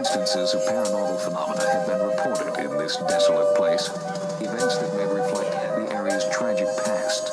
instances of paranormal phenomena have been reported in this desolate place. Events that may reflect the area's tragic past.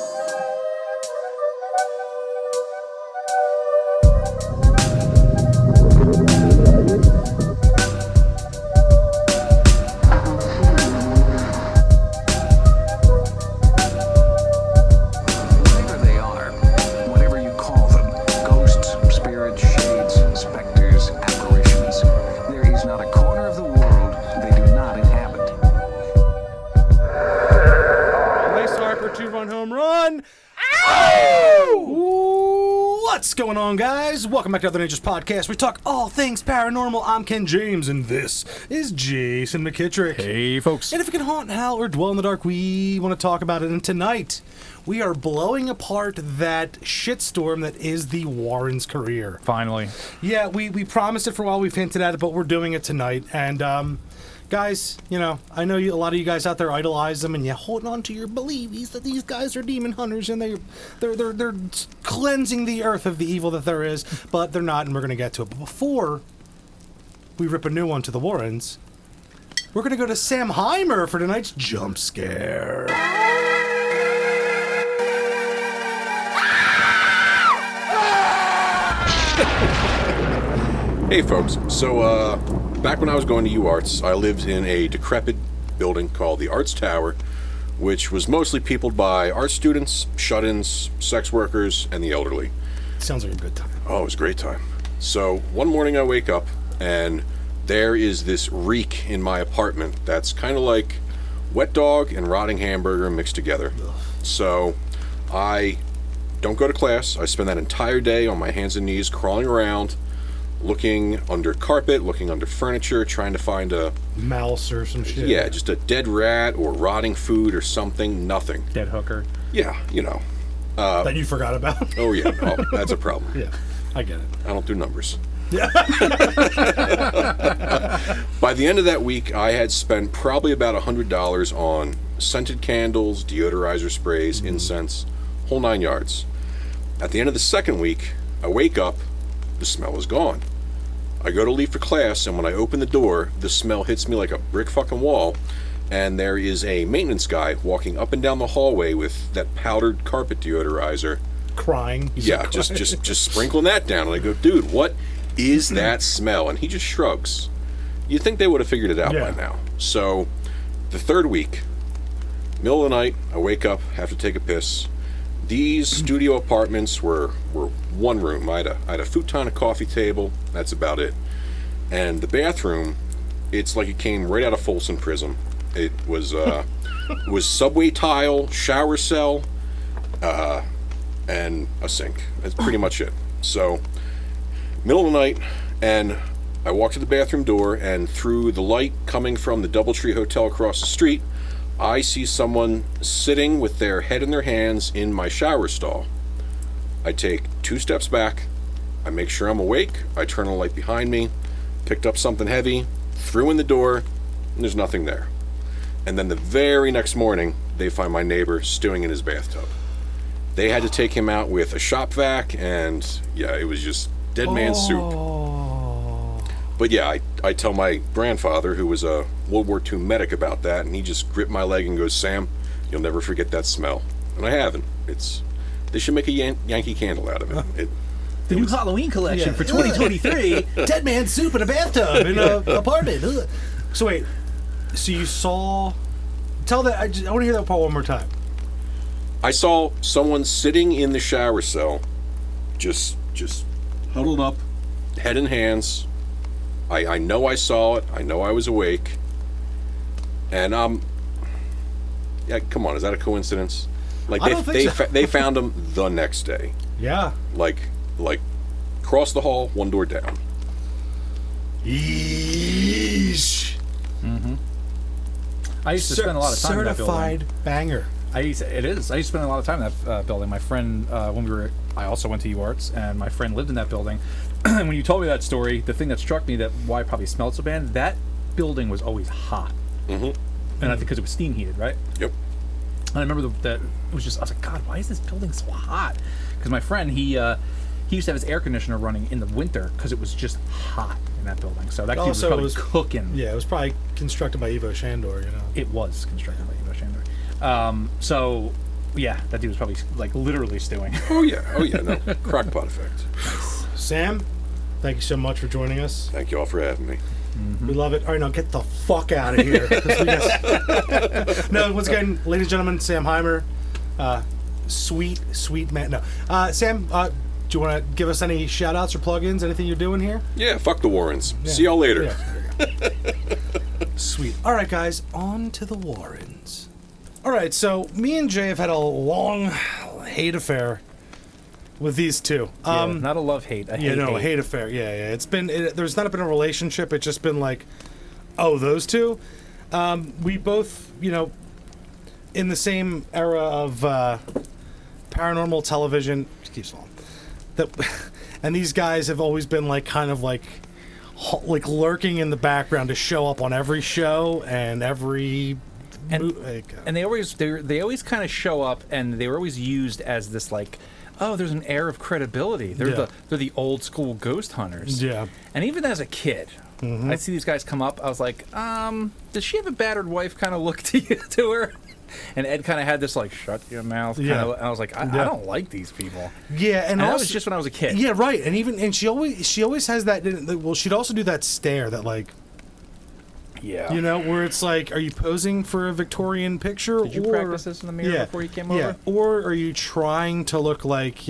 What's going on, guys? Welcome back to Other Ninjas Podcast. We talk all things paranormal. I'm Ken James, and this is Jason McKittrick. Hey, folks. And if we can haunt, howl, or dwell in the dark, we want to talk about it. And tonight, we are blowing apart that shitstorm that is the Warrens' career. Finally. Yeah, we promised it for a while. We've hinted at it, but we're doing it tonight. And, guys, you know, I know a lot of you guys out there idolize them, and you hold on to your beliefs that these guys are demon hunters, and they're cleansing the earth of the evil that there is, but they're not, and we're going to get to it. But before we rip a new one to the Warrens, we're going to go to Sam Heimer for tonight's jump scare. Hey folks, so back when I was going to UArts, I lived in a decrepit building called the Arts Tower, which was mostly peopled by art students, shut-ins, sex workers, and the elderly. Sounds like a good time. Oh, it was a great time. So one morning I wake up and there is this reek in my apartment that's kind of like wet dog and rotting hamburger mixed together. Ugh. So I don't go to class. I spend that entire day on my hands and knees crawling around, looking under carpet, looking under furniture, trying to find a mouse or some shit. Yeah, just a dead rat or rotting food or something. Nothing. Dead hooker. Yeah, you know. That you forgot about? Oh, yeah. Oh, that's a problem. Yeah, I get it. I don't do numbers. Yeah. By the end of that week, I had spent probably about $100 on scented candles, deodorizer sprays, incense, whole 9 yards. At the end of the second week, I wake up, the smell is gone. I go to leave for class, and when I open the door, the smell hits me like a brick fucking wall, and there is a maintenance guy walking up and down the hallway with that powdered carpet deodorizer. Crying. Yeah, just sprinkling that down, and I go, dude, what is that smell? And he just shrugs. You'd think they would have figured it out by now. So, the third week, middle of the night, I wake up, have to take a piss. These studio apartments were one room. I had a futon, a coffee table. That's about it. And the bathroom, it's like it came right out of Folsom Prison. It was subway tile, shower cell, and a sink. That's pretty much it. So, middle of the night, and I walk to the bathroom door, and through the light coming from the Doubletree Hotel across the street, I see someone sitting with their head in their hands in my shower stall. I take 2 steps back, I make sure I'm awake, I turn on the light behind me, picked up something heavy, threw in the door, and there's nothing there. And then the very next morning, they find my neighbor stewing in his bathtub. They had to take him out with a shop vac, and yeah, it was just dead man's soup. But yeah, I tell my grandfather, who was a World War II medic, about that, and he just gripped my leg and goes, Sam, you'll never forget that smell. And I haven't. They should make a Yankee Candle out of it. The new Halloween collection for 2023. Dead man soup in a bathtub in an apartment. Ugh. So wait, so you saw... Tell that, I want to hear that part one more time. I saw someone sitting in the shower cell, just huddled up, head in hands. I know I saw it. I know I was awake. And yeah, come on, is that a coincidence? Like they found him the next day. Yeah. Like cross the hall, one door down. Yeesh. Mm-hmm. I used to spend a lot of time in that building. Certified banger. I used to spend a lot of time in that building. My friend, I also went to UArts, and my friend lived in that building. And when you told me that story, the thing that struck me, that why it probably smelled so bad, that building was always hot. Mm-hmm. And I think because it was steam heated, right? Yep. And I remember that it was just, I was like, God, why is this building so hot? Because my friend, he he used to have his air conditioner running in the winter because it was just hot in that building. So that dude was Also, probably it was cooking. Yeah, it was probably constructed by Ivo Shandor, you know. It was constructed by Ivo Shandor. So, yeah, that dude was probably like literally stewing. Oh yeah, no, crockpot effect. Sam, thank you so much for joining us. Thank you all for having me. We love it. All right, now get the fuck out of here. No, once again, ladies and gentlemen, Sam Heimer. Sweet man. No. Sam, do you want to give us any shout-outs or plug-ins, anything you're doing here? Yeah, fuck the Warrens. See y'all later. Yeah. Sweet. All right, guys, on to the Warrens. All right, so me and Jay have had a long hate affair with these two. Not a love-hate. A hate affair. Yeah. It's been, there's not been a relationship. It's just been like, oh, those two? We both, in the same era of paranormal television, keeps falling. And these guys have always been like kind of like lurking in the background to show up on every show and every and they always kind of show up, and they were always used as this like, oh, there's an air of credibility. They're the old school ghost hunters. Yeah. And even as a kid, I'd see these guys come up. I was like, does she have a battered wife kind of look to her? And Ed kind of had this like, shut your mouth. And I was like, I don't like these people. Yeah, and also, that was just when I was a kid. Yeah, right. And she always has that. Well, she'd also do that stare that like. Yeah. Where it's like, are you posing for a Victorian picture? Did you practice this in the mirror before you came over? Yeah. Or are you trying to look like,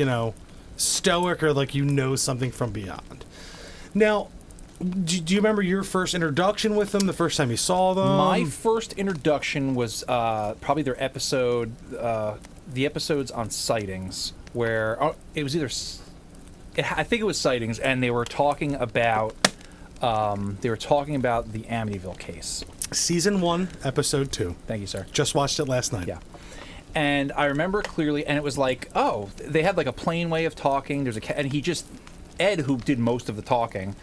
stoic or like something from beyond? Now, do you remember your first introduction with them, the first time you saw them? My first introduction was probably their episode, the episodes on sightings, where it was I think it was sightings, and they were talking about the Amityville case. Season 1, episode 2. Thank you, sir. Just watched it last night. Yeah. And I remember clearly, and it was like, oh, they had like a plain way of talking. Ed, who did most of the talking,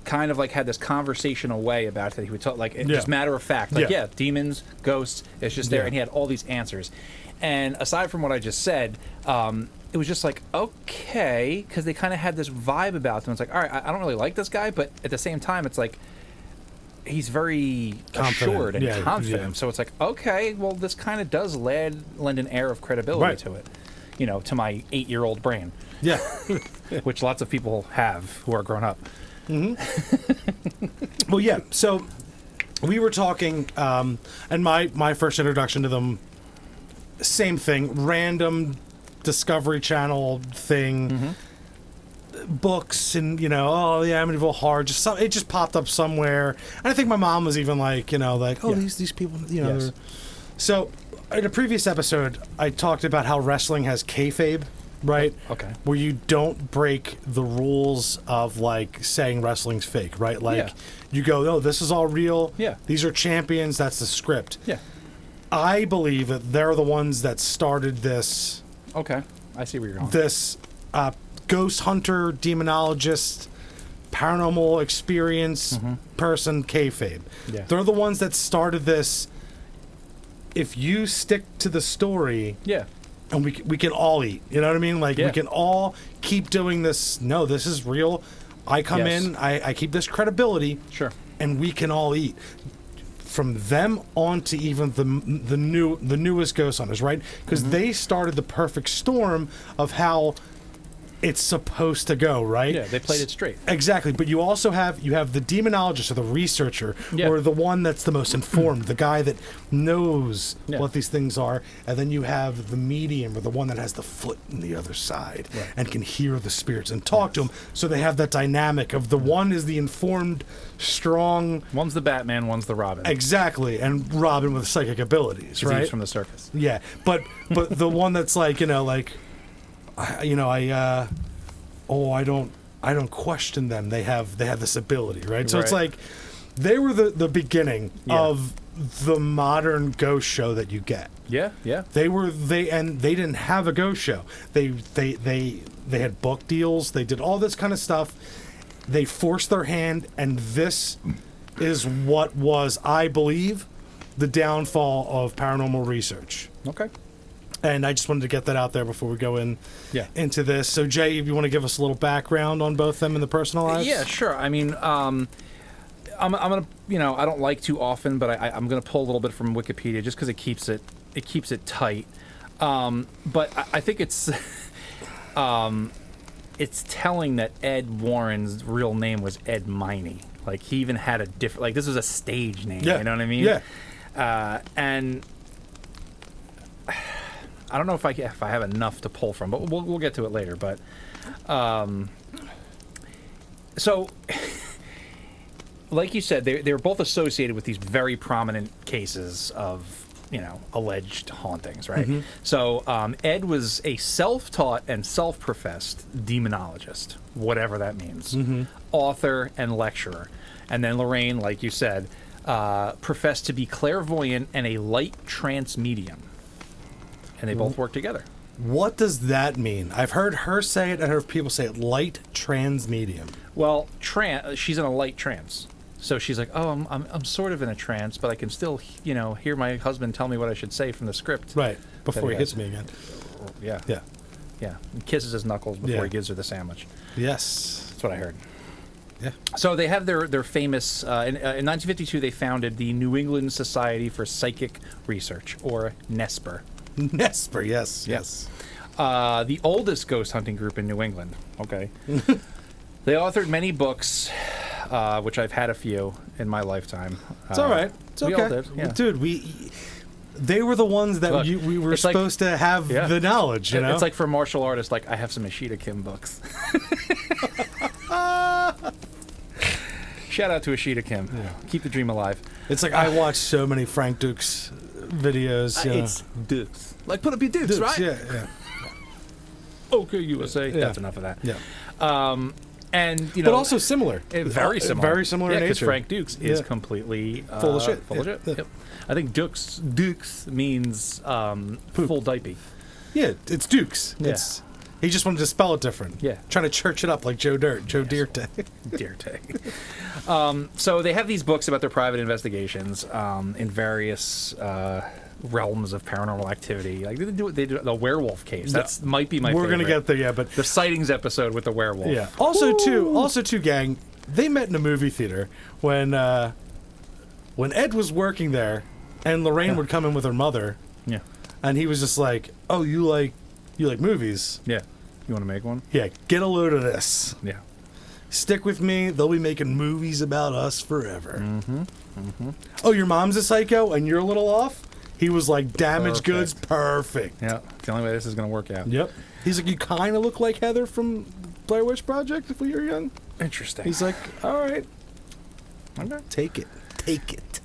kind of like had this conversational way about it that he would talk, like, just matter of fact, like, demons, ghosts, it's just there, and he had all these answers. And aside from what I just said, it was just like, okay, because they kind of had this vibe about them. It's like, all right, I don't really like this guy, but at the same time, it's like, he's very assured and confident. Yeah. So it's like, okay, well, this kind of does lend an air of credibility to it, to my 8-year-old brain. Yeah. Which lots of people have who are grown up. Mm-hmm. Well, yeah. So we were talking, and my first introduction to them, same thing, random Discovery Channel thing, books, and Amityville Horror. It just popped up somewhere, and I think my mom was even like, these people, Yes. So in a previous episode, I talked about how wrestling has kayfabe. Right? Okay. Where you don't break the rules of, like, saying wrestling's fake, right? Like, you go, no, this is all real. Yeah. These are champions. That's the script. Yeah. I believe that they're the ones that started this. Okay. I see where you're going. This ghost hunter, demonologist, paranormal experience person, kayfabe. Yeah. They're the ones that started this. If you stick to the story... Yeah. And we can all eat. You know what I mean? Like, we can all keep doing this. No, this is real. I come in. I keep this credibility. Sure. And we can all eat. From them on to even the newest ghost hunters, right? Because they started the perfect storm of how it's supposed to go, right? Yeah, they played it straight. Exactly, but you also have the demonologist or the researcher or the one that's the most informed, the guy that knows what these things are, and then you have the medium or the one that has the foot in the other side and can hear the spirits and talk to them. So they have that dynamic of the one is the informed, strong. One's the Batman, one's the Robin. Exactly, and Robin with psychic abilities, right? He's from the circus. Yeah, but the one that's like I don't question them. They have this ability, right? So it's like they were the beginning of the modern ghost show that you get. Yeah, yeah. They didn't have a ghost show. They had book deals. They did all this kind of stuff. They forced their hand, and this is what was, I believe, the downfall of paranormal research. Okay. And I just wanted to get that out there before we go Yeah. into this. So, Jay, if you want to give us a little background on both them and the personal lives? Yeah, sure. I mean, I'm gonna, I don't like too often, but I'm gonna pull a little bit from Wikipedia just because it keeps it tight. But I think it's it's telling that Ed Warren's real name was Ed Miney. Like, he even had a different, like, this was a stage name. Yeah. You know what I mean? Yeah. And I don't know if I have enough to pull from, but we'll get to it later. But so, like you said, they were both associated with these very prominent cases of alleged hauntings, right? Mm-hmm. So Ed was a self-taught and self-professed demonologist, whatever that means, author and lecturer. And then Lorraine, like you said, professed to be clairvoyant and a light trance medium. And they both work together. What does that mean? I've heard her say it, and heard people say it, light trans medium. Well, she's in a light trance. So she's like, oh, I'm sort of in a trance, but I can still, hear my husband tell me what I should say from the script. Right, before he hits me again. Yeah. Yeah. Yeah. And kisses his knuckles before he gives her the sandwich. Yes. That's what I heard. Yeah. So they have their famous, in 1952, they founded the New England Society for Psychic Research, or NESPR. NESPR, yes. Yes. The oldest ghost hunting group in New England. Okay. They authored many books, which I've had a few in my lifetime. It's all right. It's okay. We all did, yeah. Dude, they were the ones that Look, we were it's like- supposed to have the knowledge, It's like for martial artists, like, I have some Ishida Kim books. Shout out to Ishida Kim. Yeah. Keep the dream alive. It's like I watched so many Frank Dukes videos. It's Dukes. Like, put up your Dukes, right? Yeah. Okay, USA. Yeah. That's enough of that. Yeah. And But also similar. Very similar. Very similar in because nature. Frank Dukes is completely full of shit. Full of shit. Yeah. Yep. I think Dukes means full diaper. Yeah, it's Dukes. Yeah. He just wanted to spell it different. Yeah. Trying to church it up like Joe Dirt. So they have these books about their private investigations in various realms of paranormal activity. Like they do the werewolf case. That's might be my We're favorite. gonna get there, but the sightings episode with the werewolf. Yeah. Also too, gang, they met in a movie theater when Ed was working there, and Lorraine would come in with her mother. Yeah. And he was just like, "Oh, you like movies? Yeah. You want to make one? Yeah. Get a load of this. Yeah. Stick with me. They'll be making movies about us forever." Oh, your mom's a psycho, and you're a little off. He was like, "Damaged goods, perfect." Yeah. The only way this is going to work out. Yep. He's like, "You kind of look like Heather from Blair Witch Project if we were young." Interesting. He's like, "All right, Okay. take it."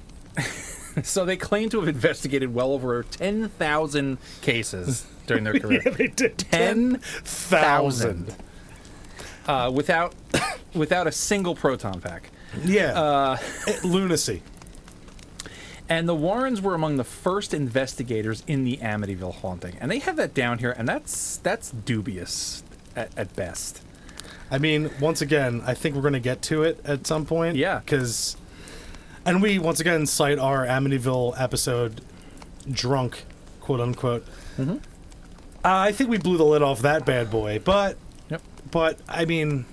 So they claim to have investigated well over 10,000 cases during their career. Yeah, they did 10,000. Without a single proton pack. Yeah. Lunacy. And the Warrens were among the first investigators in the Amityville haunting. And they have that down here, and that's dubious at best. I mean, once again, I think we're going to get to it at some point. Yeah. And we, once again, cite our Amityville episode, Drunk, quote unquote. Mm-hmm. I think we blew the lid off that bad boy. But, I mean,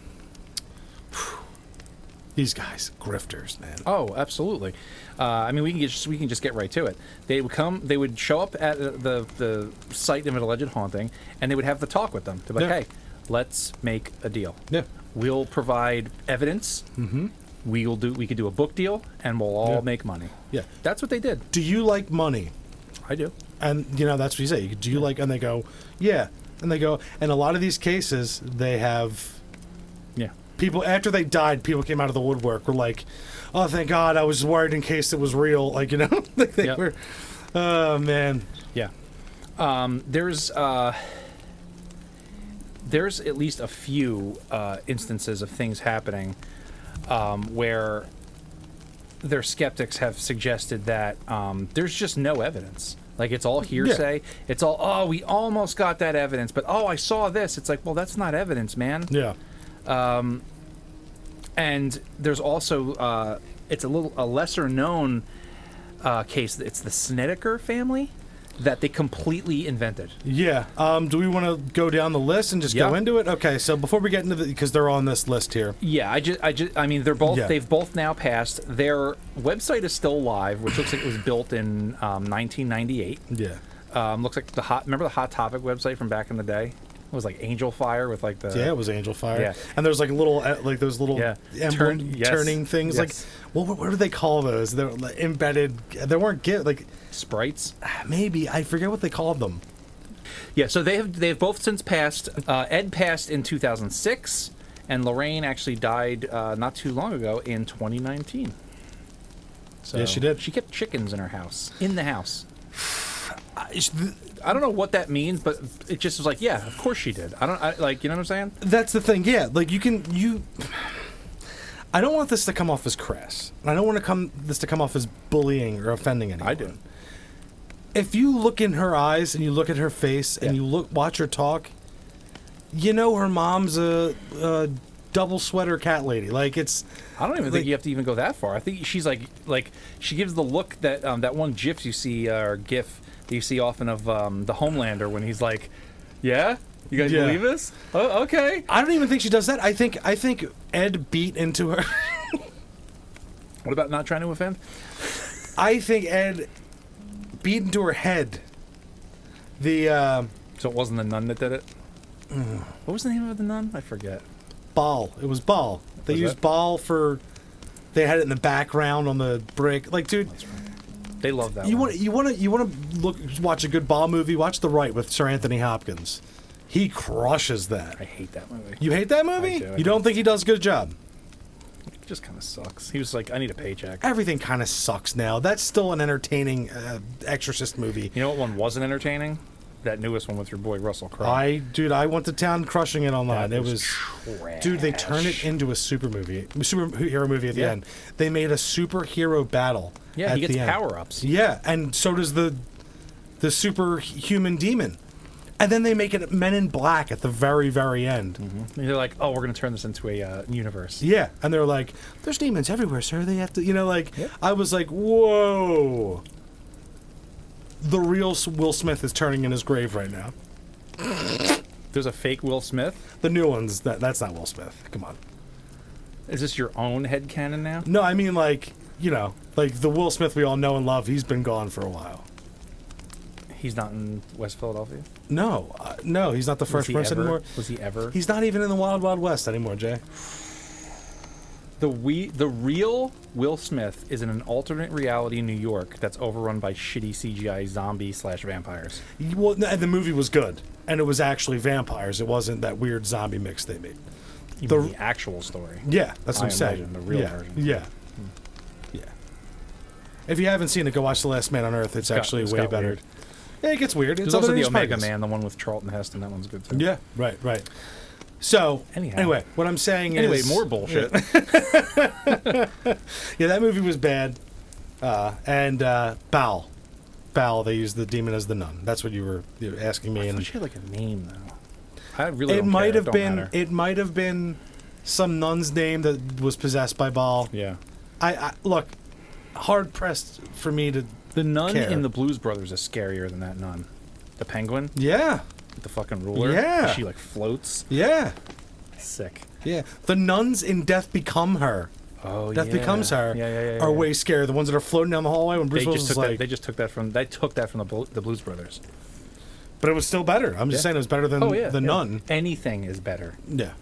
these guys, grifters, man. Oh, absolutely. I mean, we can just get right to it. They would show up at the site of an alleged haunting, and they would have the talk with them. They'd be like, "Hey, let's make a deal. Yeah. We'll provide evidence. Mm-hmm. We could do a book deal, and we'll all make money." Yeah. That's what they did. Do you like money? I do. And, that's what you say. Do you like, and they go, yeah. And they go, and a lot of these cases, they have people, after they died, people came out of the woodwork, were like, "Oh, thank God, I was worried in case it was real." Like, they were, oh, man. Yeah. There's at least a few instances of things happening where their skeptics have suggested that there's just no evidence. Like, it's all hearsay. Yeah. It's all, "Oh, we almost got that evidence, but I saw this." It's like, well, that's not evidence, man. Yeah. And there's also it's a lesser known case. It's the Snedeker family. that they completely invented. Yeah. Do we want to go down the list and just go into it? Okay. So before we get into because they're on this list here. Yeah. I mean, they're both. Yeah. They've both now passed. Their website is still live, which looks like it was built in 1998. Yeah. Looks like remember the Hot Topic website from back in the day? It was like Angel Fire with like the. Yeah, it was Angel Fire. Yeah. And there's like little like those little turning things. Yes. Like, what do they call those? They're like embedded. They weren't like sprites. Maybe I forget what they called them. Yeah. So they've both since passed. Ed passed in 2006, and Lorraine actually died not too long ago in 2019. So yeah, she did. She kept chickens in her house. In the house. I don't know what that means, but it just was like, yeah, of course she did. You know what I'm saying? That's the thing. Yeah, like I don't want this to come off as crass. I don't want this to come off as bullying or offending anyone. I do. If you look in her eyes and you look at her face and you watch her talk, you know her mom's a double sweater cat lady. Like it's. I don't even think you have to even go that far. I think she's like she gives the look that that one GIF you see or GIF that you see often of the Homelander when he's like, yeah. You guys believe this? Oh, okay. I don't even think she does that. I think Ed beat into her. What about not trying to offend? I think Ed beat into her head. The So it wasn't the nun that did it? What was the name of the nun? I forget. Ball. It was Ball. They used Ball for. They had it in the background on the brick. Like, dude. That's right. They love that. You want to watch a good Ball movie? Watch The Right with Sir Anthony Hopkins. He crushes that. I hate that movie. You hate that movie? I do. You don't think he does a good job? It just kind of sucks. He was like, I need a paycheck. Everything kind of sucks now. That's still an entertaining Exorcist movie. You know what one wasn't entertaining? That newest one with your boy Russell Crowe. I went to town crushing it online. That it was trash. Dude, they turned it into a superhero movie at the end. They made a superhero battle. Yeah, at he gets the end. power-ups. Yeah, and so does the superhuman demon. And then they make it Men in Black at the very, very end. Mm-hmm. And they're like, oh, we're going to turn this into a universe. Yeah, and they're like, there's demons everywhere, sir. They have to, I was like, whoa. The real Will Smith is turning in his grave right now. There's a fake Will Smith? The new one's, that's not Will Smith. Come on. Is this your own headcanon now? No, I mean, like the Will Smith we all know and love, he's been gone for a while. He's not in West Philadelphia? No, he's not the Fresh Prince anymore. Was he ever? He's not even in the Wild Wild West anymore, Jay. The real Will Smith is in an alternate reality in New York that's overrun by shitty CGI zombie/vampires. Well, the movie was good, and it was actually vampires. It wasn't that weird zombie mix they made. The actual story. Yeah, that's what I'm saying. The real version. Yeah. Yeah. If you haven't seen it, go watch The Last Man on Earth. It's actually way better. Weird. Yeah, it gets weird. There's also the Omega Man, the one with Charlton Heston. That one's good too. Yeah, right. So, anyway, what I'm saying is... more bullshit. Yeah, that movie was bad. And Baal, they used the demon as the nun. That's what you were asking me. I And thought she had like a name, though. I really it don't might care. have been. It might have been some nun's name that was possessed by Baal. Yeah. I look, hard pressed for me to. The nun care. in the Blues Brothers is scarier than that nun. The penguin Yeah. with the fucking ruler. Yeah. She like floats. Yeah. Sick. Yeah. The nuns in Death Become Her. Oh, Death Becomes Her. Yeah. Are way scary. The ones that are floating down the hallway when Bruce They Willis just is took like. that. They just took that from. They took that from the Blues Brothers. But it was still better. I'm just saying it was better than the nun. Anything is better Yeah.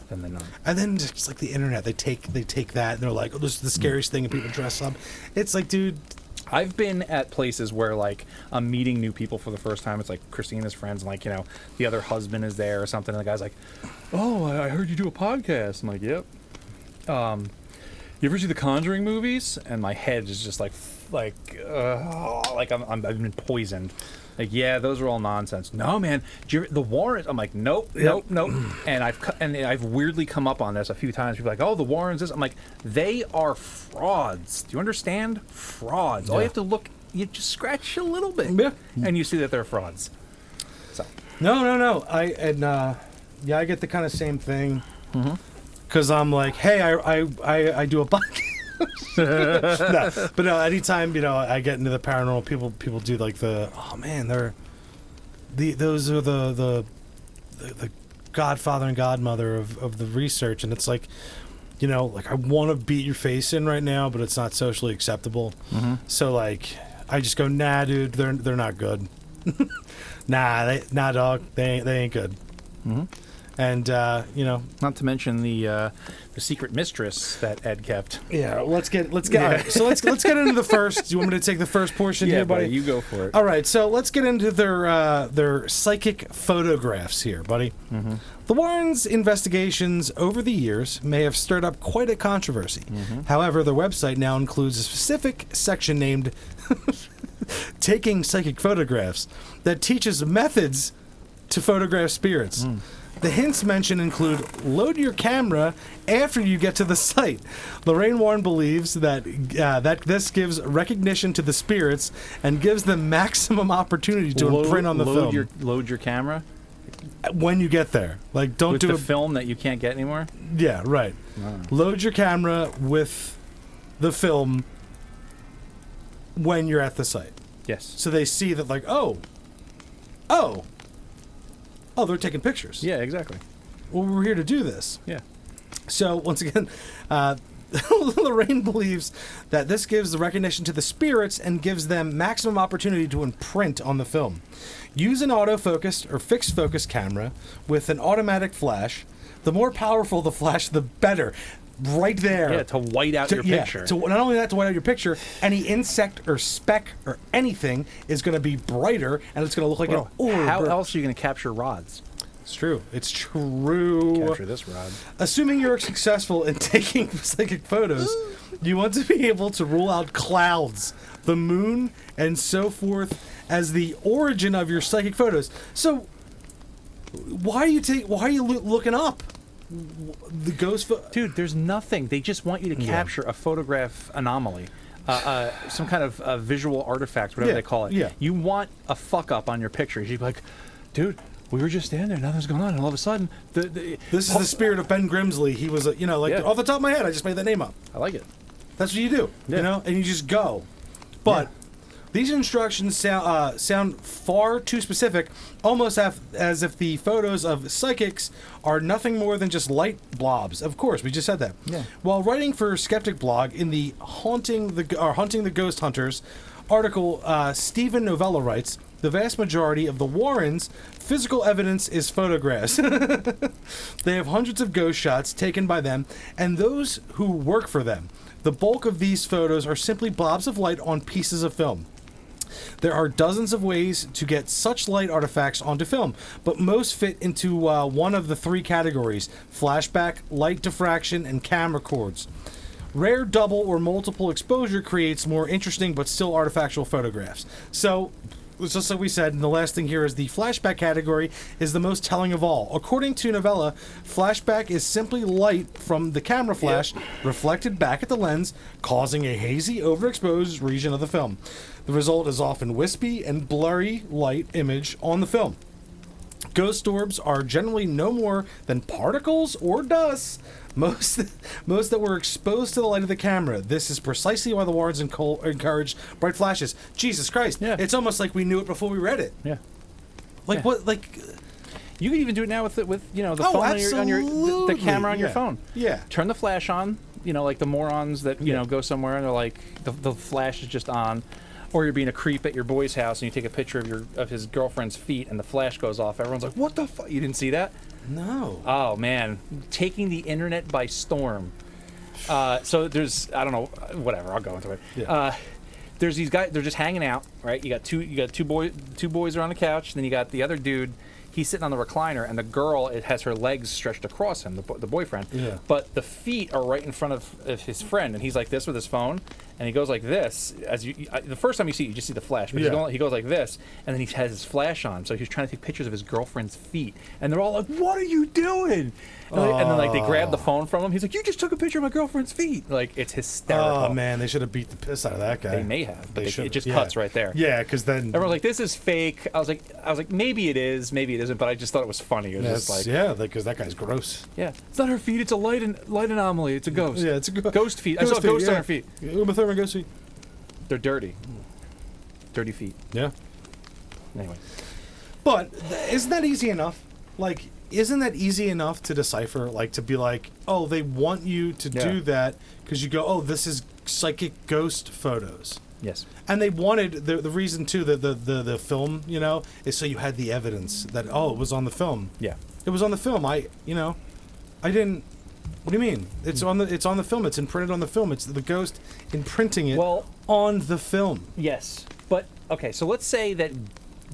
than the nun. And then just like the internet, they take that and they're like, oh, this is the scariest thing, and people dress up. It's like, dude. I've been at places where like I'm meeting new people for the first time. It's like Christina's friends, and like the other husband is there or something, and the guy's like, "Oh, I heard you do a podcast." I'm like, "Yep." You ever see the Conjuring movies? And my head is just like I've been poisoned. Like, yeah, those are all nonsense. No, man, the Warrens. I'm like, nope. And I've weirdly come up on this a few times. People are like, oh, the Warrens. This. I'm like, they are frauds. Do you understand? Frauds. Yeah. All you have to look, you just scratch a little bit, and you see that they're frauds. So. No. I get the kind of same thing. Because I'm like, hey, I do a podcast. No, but no. Anytime I get into the paranormal, people do like those are the godfather and godmother of the research, and it's like, like I want to beat your face in right now, but it's not socially acceptable. Mm-hmm. So like, I just go, nah, dude, they're not good. Nah, dog, they ain't good. Mm-hmm. And not to mention the secret mistress that Ed kept. Yeah, let's get. All right, so let's get into the first. Do you want me to take the first portion here, buddy? You go for it. All right, so let's get into their psychic photographs here, buddy. Mm-hmm. The Warrens' investigations over the years may have stirred up quite a controversy. Mm-hmm. However, their website now includes a specific section named "Taking Psychic Photographs" that teaches methods to photograph spirits. The hints mentioned include load your camera after you get to the site. Lorraine Warren believes that this gives recognition to the spirits and gives them maximum opportunity to imprint on the film. Load your camera? When you get there. Like, don't with do the film that you can't get anymore? Yeah, right. Wow. Load your camera with the film when you're at the site. Yes. So they see that, like, oh, they're taking pictures. Yeah, exactly. Well, we're here to do this. Yeah. So, once again, Lorraine believes that this gives the recognition to the spirits and gives them maximum opportunity to imprint on the film. Use an autofocused or fixed focus camera with an automatic flash. The more powerful the flash, the better. Right there. Yeah, to white out your picture. To not only that, to white out your picture, any insect or speck or anything is going to be brighter, and it's going to look like an orb. How else are you going to capture rods? It's true. It's true. Capture this rod. Assuming you're successful in taking psychic photos, you want to be able to rule out clouds, the moon, and so forth as the origin of your psychic photos. So, why are you looking up? The ghost Dude, there's nothing. They just want you to capture a photograph anomaly. Some kind of visual artifact, whatever they call it. Yeah. You want a fuck up on your pictures. You'd be like, dude, we were just standing there, nothing's going on, and all of a sudden... This is the spirit of Ben Grimsley. He was, off the top of my head, I just made that name up. I like it. That's what you do, and you just go. But... These instructions sound far too specific, almost as if the photos of psychics are nothing more than just light blobs. Of course, we just said that. Yeah. While writing for Skeptic Blog in the Hunting the Ghost Hunters article, Stephen Novella writes, the vast majority of the Warrens' physical evidence is photographs. They have hundreds of ghost shots taken by them and those who work for them. The bulk of these photos are simply blobs of light on pieces of film. There are dozens of ways to get such light artifacts onto film, but most fit into one of the three categories: flashback, light diffraction, and camera cords. Rare double or multiple exposure creates more interesting but still artifactual photographs. So, just like we said, and the last thing here is the flashback category is the most telling of all. According to Novella, flashback is simply light from the camera flash reflected back at the lens, causing a hazy, overexposed region of the film. The result is often wispy and blurry light image on the film. Ghost orbs are generally no more than particles or dust, most that were exposed to the light of the camera. This is precisely why the Warrens encouraged bright flashes. Jesus Christ! Yeah. It's almost like we knew it before we read it. Yeah. Like what? Like you can even do it now with the phone absolutely. the camera on your phone. Yeah. Turn the flash on. Like the morons that go somewhere and they're like the flash is just on. Or you're being a creep at your boy's house and you take a picture of his girlfriend's feet and the flash goes off. Everyone's like, what the fuck? You didn't see that? No. Oh, man. Taking the internet by storm. So there's, I don't know, whatever. I'll go into it. Yeah. There's these guys, they're just hanging out, right? You got two boys are on the couch. Then you got the other dude. He's sitting on the recliner, and the girl, it has her legs stretched across him, the boyfriend. Yeah. But the feet are right in front of his friend, and he's like this with his phone, and he goes like this. The first time you see it, you just see the flash, but he goes like this, and then he has his flash on. So he's trying to take pictures of his girlfriend's feet, and they're all like, "What are you doing?" And then like they grab the phone from him. He's like, "You just took a picture of my girlfriend's feet." Like, it's hysterical. Oh man, they should have beat the piss out of that guy. They may have, but it just cuts right there. Yeah, because then everyone's like, "This is fake." I was like, maybe it is, maybe it isn't, but I just thought it was funny. It was just like, because that guy's gross. Yeah, it's not her feet. It's a light anomaly. It's a ghost. Yeah, it's a ghost feet. I saw a ghost on her feet. Uma Thurman ghost feet. They're dirty. Dirty feet. Yeah. Anyway. But isn't that easy enough? Like, isn't that easy enough to decipher? Like, to be like, oh, they want you to do that because you go, oh, this is psychic ghost photos. Yes. And they wanted the reason too the film, you know, is so you had the evidence that it was on the film. Yeah. It was on the film. I didn't. What do you mean? It's on the film. It's imprinted on the film. It's the ghost imprinting it on the film. Yes. But okay, so let's say that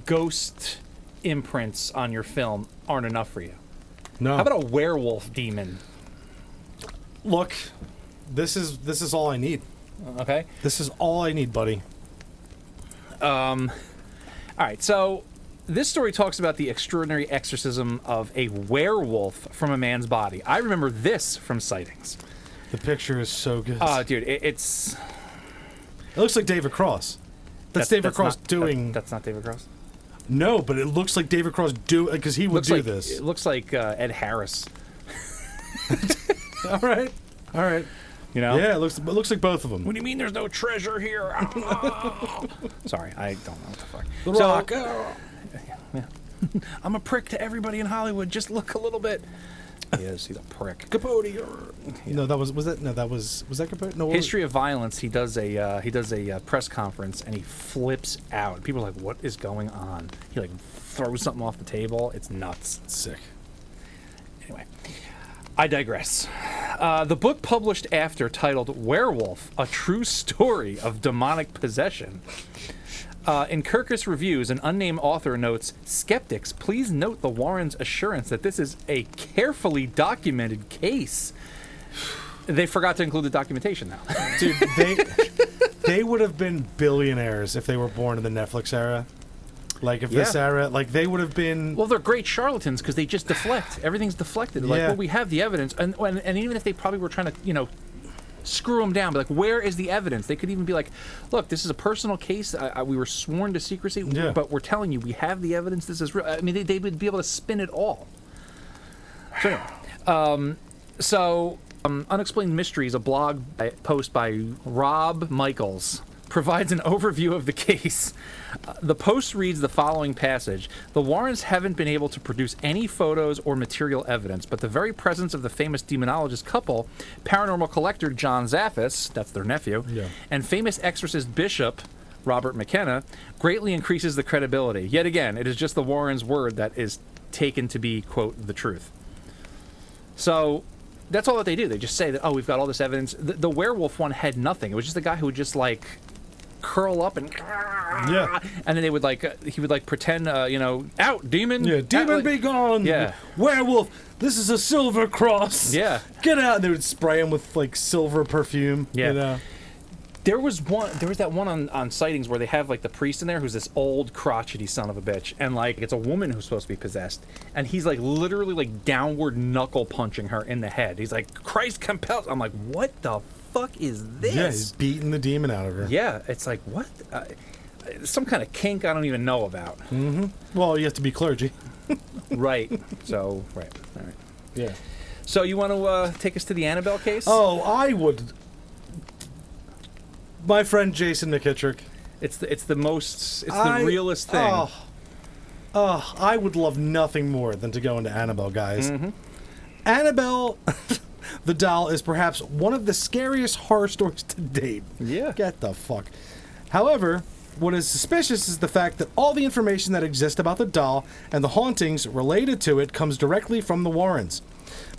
ghost imprints on your film aren't enough for you. No. How about a werewolf demon? Look, this is all I need. Okay. This is all I need, buddy. All right, so this story talks about the extraordinary exorcism of a werewolf from a man's body. I remember this from sightings. The picture is so good. Dude, it looks like David Cross. That's David Cross doing. That's not David Cross. No, but it looks like David Cross because he would do this. It looks like Ed Harris. All right. You know? Yeah, it looks like both of them. What do you mean there's no treasure here? Sorry, I don't know what the fuck. The Rock. Yeah. I'm a prick to everybody in Hollywood. Just look a little bit. Yes, he's a prick. Capote. No, was that Capote? No. History of Violence. He does a press conference and he flips out. People are like, "What is going on?" He like throws something off the table. It's nuts. It's sick. Anyway, I digress. The book published after, titled "Werewolf: A True Story of Demonic Possession." In Kirkus Reviews, an unnamed author notes, "Skeptics, please note the Warrens' assurance that this is a carefully documented case." They forgot to include the documentation now. Dude, they would have been billionaires if they were born in the Netflix era. Like, if this era, like, they would have been... Well, they're great charlatans because they just deflect. Everything's deflected. Like, well, we have the evidence. And even if they probably were trying to, screw them down, but like, where is the evidence? They could even be like, look, this is a personal case. We were sworn to secrecy, but we're telling you, we have the evidence. This is real. I mean, they would be able to spin it all. So anyway, Unexplained Mysteries, a blog post by Rob Michaels, provides an overview of the case. The post reads the following passage: "The Warrens haven't been able to produce any photos or material evidence, but the very presence of the famous demonologist couple, paranormal collector John Zaffis," that's their nephew, "and famous exorcist bishop Robert McKenna, greatly increases the credibility. Yet again, it is just the Warrens' word that is taken to be, quote, the truth." So that's all that they do. They just say that, we've got all this evidence. The werewolf one had nothing. It was just a guy who would just like curl up and and then they would he would pretend out demon, demon be gone, werewolf, this is a silver cross, get out, and they would spray him with like silver perfume. There was that one on sightings where they have like the priest in there who's this old crotchety son of a bitch, and like it's a woman who's supposed to be possessed, and he's like literally like downward knuckle punching her in the head. He's like, "Christ compels." I'm like, what the fuck is this? Yeah, he's beating the demon out of her. Yeah, it's like, what? Some kind of kink I don't even know about. Mm-hmm. Well, you have to be clergy. Right. So, right. All right. Yeah. So you want to take us to the Annabelle case? Oh, I would. My friend Jason McKittrick. It's the realest thing. I would love nothing more than to go into Annabelle, guys. Mm-hmm. Annabelle, the doll, is perhaps one of the scariest horror stories to date. Yeah. Get the fuck. However, what is suspicious is the fact that all the information that exists about the doll and the hauntings related to it comes directly from the Warrens.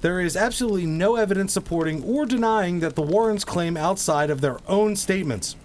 There is absolutely no evidence supporting or denying that the Warrens claim outside of their own statements.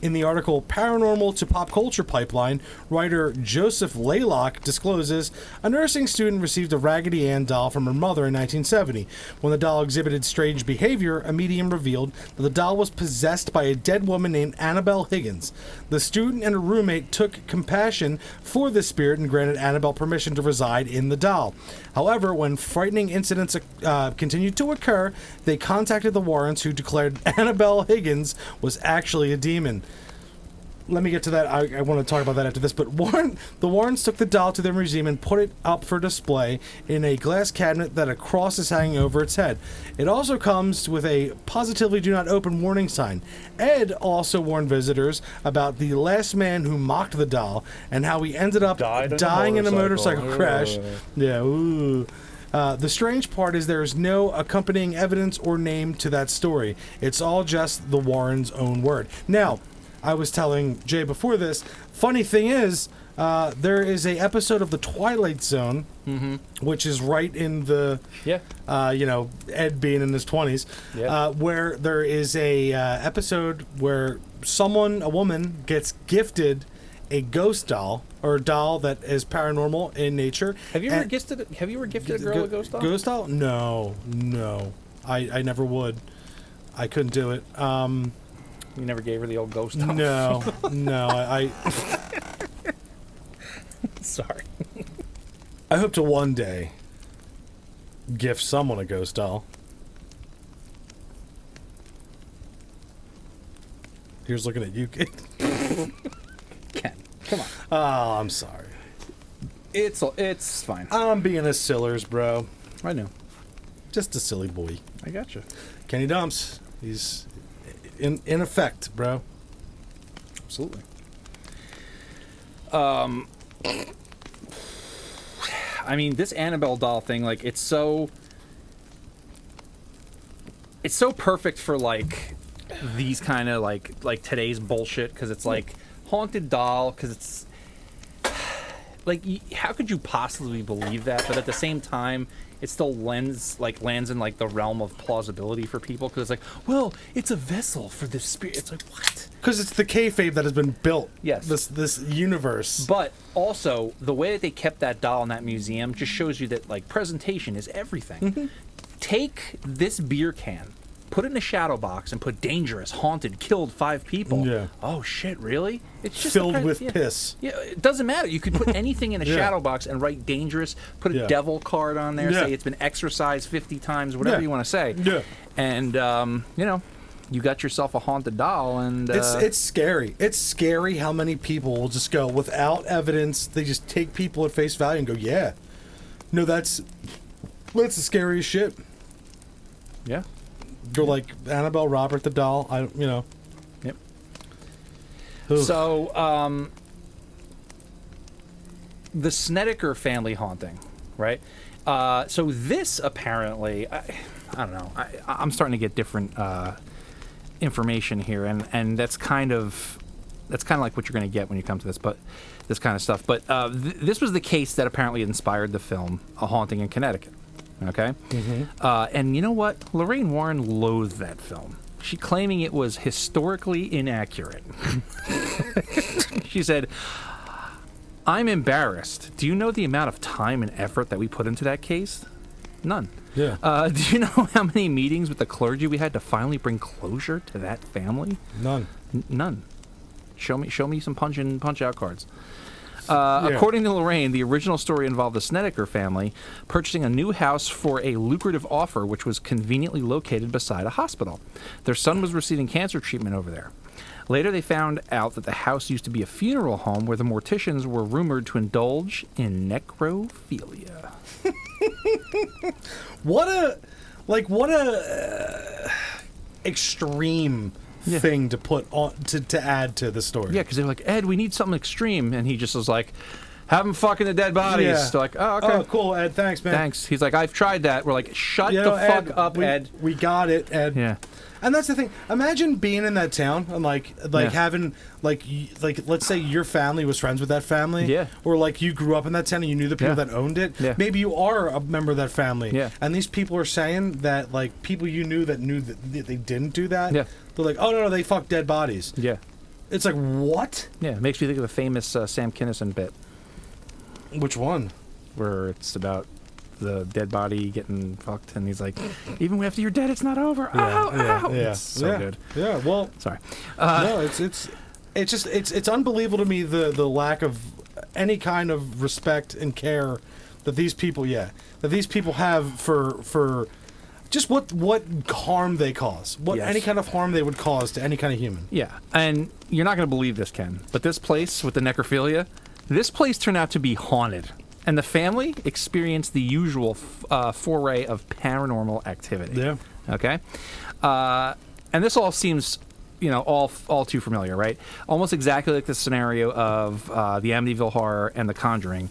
In the article Paranormal to Pop Culture Pipeline, writer Joseph Laylock discloses a nursing student received a Raggedy Ann doll from her mother in 1970. When the doll exhibited strange behavior, a medium revealed that the doll was possessed by a dead woman named Annabelle Higgins. The student and her roommate took compassion for the spirit and granted Annabelle permission to reside in the doll. However, when frightening incidents continued to occur, they contacted the Warrens, who declared Annabelle Higgins was actually a demon. Let me get to that. I want to talk about that after this. But the Warrens took the doll to their museum and put it up for display in a glass cabinet that a cross is hanging over its head. It also comes with a positively do not open warning sign. Ed also warned visitors about the last man who mocked the doll and how he ended up dying in a motorcycle crash. Yeah, ooh. The strange part is there is no accompanying evidence or name to that story. It's all just the Warrens' own word. Now, I was telling Jay before this, funny thing is, there is a episode of The Twilight Zone, which is right in the, Ed being in his 20s, where there is a episode where a woman gets gifted a ghost doll, or a doll that is paranormal in nature. Have you ever gifted a girl a ghost doll? Ghost doll? No. I never would. I couldn't do it. You never gave her the old ghost doll? No. I Sorry. I hope to one day gift someone a ghost doll. Here's looking at you, kid. Ken, come on. Oh, I'm sorry. It's fine. I'm being a Sillers, bro. I know. Just a silly boy. I gotcha. Kenny Dumps. He's in effect, bro. Absolutely. I mean, this Annabelle doll thing, like, it's so perfect for, like, these kind of, like today's bullshit, because it's, like, haunted doll, because it's, like, how could you possibly believe that? But at the same time, it still lands in, like, the realm of plausibility for people, because it's like, well, it's a vessel for this spirit. It's like, what? Because it's the kayfabe that has been built. Yes. This universe. But also, the way that they kept that doll in that museum just shows you that, like, presentation is everything. Take this beer can, put it in a shadow box, and put dangerous, haunted, killed 5 people. Yeah. Oh, shit, really? It's just filled with piss. Yeah, it doesn't matter. You could put anything in a shadow box and write dangerous, put a devil card on there, say it's been exorcised 50 times, whatever you want to say. Yeah. And, you got yourself a haunted doll, and... It's scary. It's scary how many people will just go, without evidence, they just take people at face value and go, yeah. No, that's the scariest shit. Yeah. Go like Annabelle, Robert the doll, Yep. Oof. So, the Snedeker family haunting, right? So this apparently, I don't know. I'm starting to get different information here, and that's kind of like what you're going to get when you come to this kind of stuff. But this was the case that apparently inspired the film A Haunting in Connecticut. Okay? And you know what? Lorraine Warren loathed that film. She claiming it was historically inaccurate. She said, "I'm embarrassed. Do you know the amount of time and effort that we put into that case? None. Yeah. Do you know how many meetings with the clergy we had to finally bring closure to that family? None. None. Show me some punch-out cards." According to Lorraine, the original story involved the Snedeker family purchasing a new house for a lucrative offer, which was conveniently located beside a hospital. Their son was receiving cancer treatment over there. Later, they found out that the house used to be a funeral home where the morticians were rumored to indulge in necrophilia. What a extreme thing to put on to add to the story. Yeah, because they're like, Ed, we need something extreme, and he just was like, have them fucking the dead bodies. Yeah. They're like, oh, okay. Oh, cool, Ed. Thanks, man. Thanks. He's like, I've tried that. We're like, shut the fuck up, Ed. We got it, Ed. Yeah. And that's the thing. Imagine being in that town and having like let's say your family was friends with that family. Yeah. Or like you grew up in that town and you knew the people that owned it. Yeah. Maybe you are a member of that family. Yeah. And these people are saying that like people you knew that they didn't do that. Yeah. They're like, oh no, they fucked dead bodies. Yeah. It's like, what? Yeah, it makes me think of the famous Sam Kinison bit Which one? where it's about the dead body getting fucked, and he's like, "Even after you're dead, it's not over." Ow, ow. It's so good. Yeah, well, Sorry. no, it's unbelievable to me the lack of any kind of respect and care that these people have for just what harm they cause, any kind of harm they would cause to any kind of human. Yeah, and you're not going to believe this, Ken, but this place with the necrophilia, this place turned out to be haunted, and the family experienced the usual foray of paranormal activity. Yeah. Okay, and this all seems, all too familiar, right? Almost exactly like the scenario of the Amityville Horror and The Conjuring.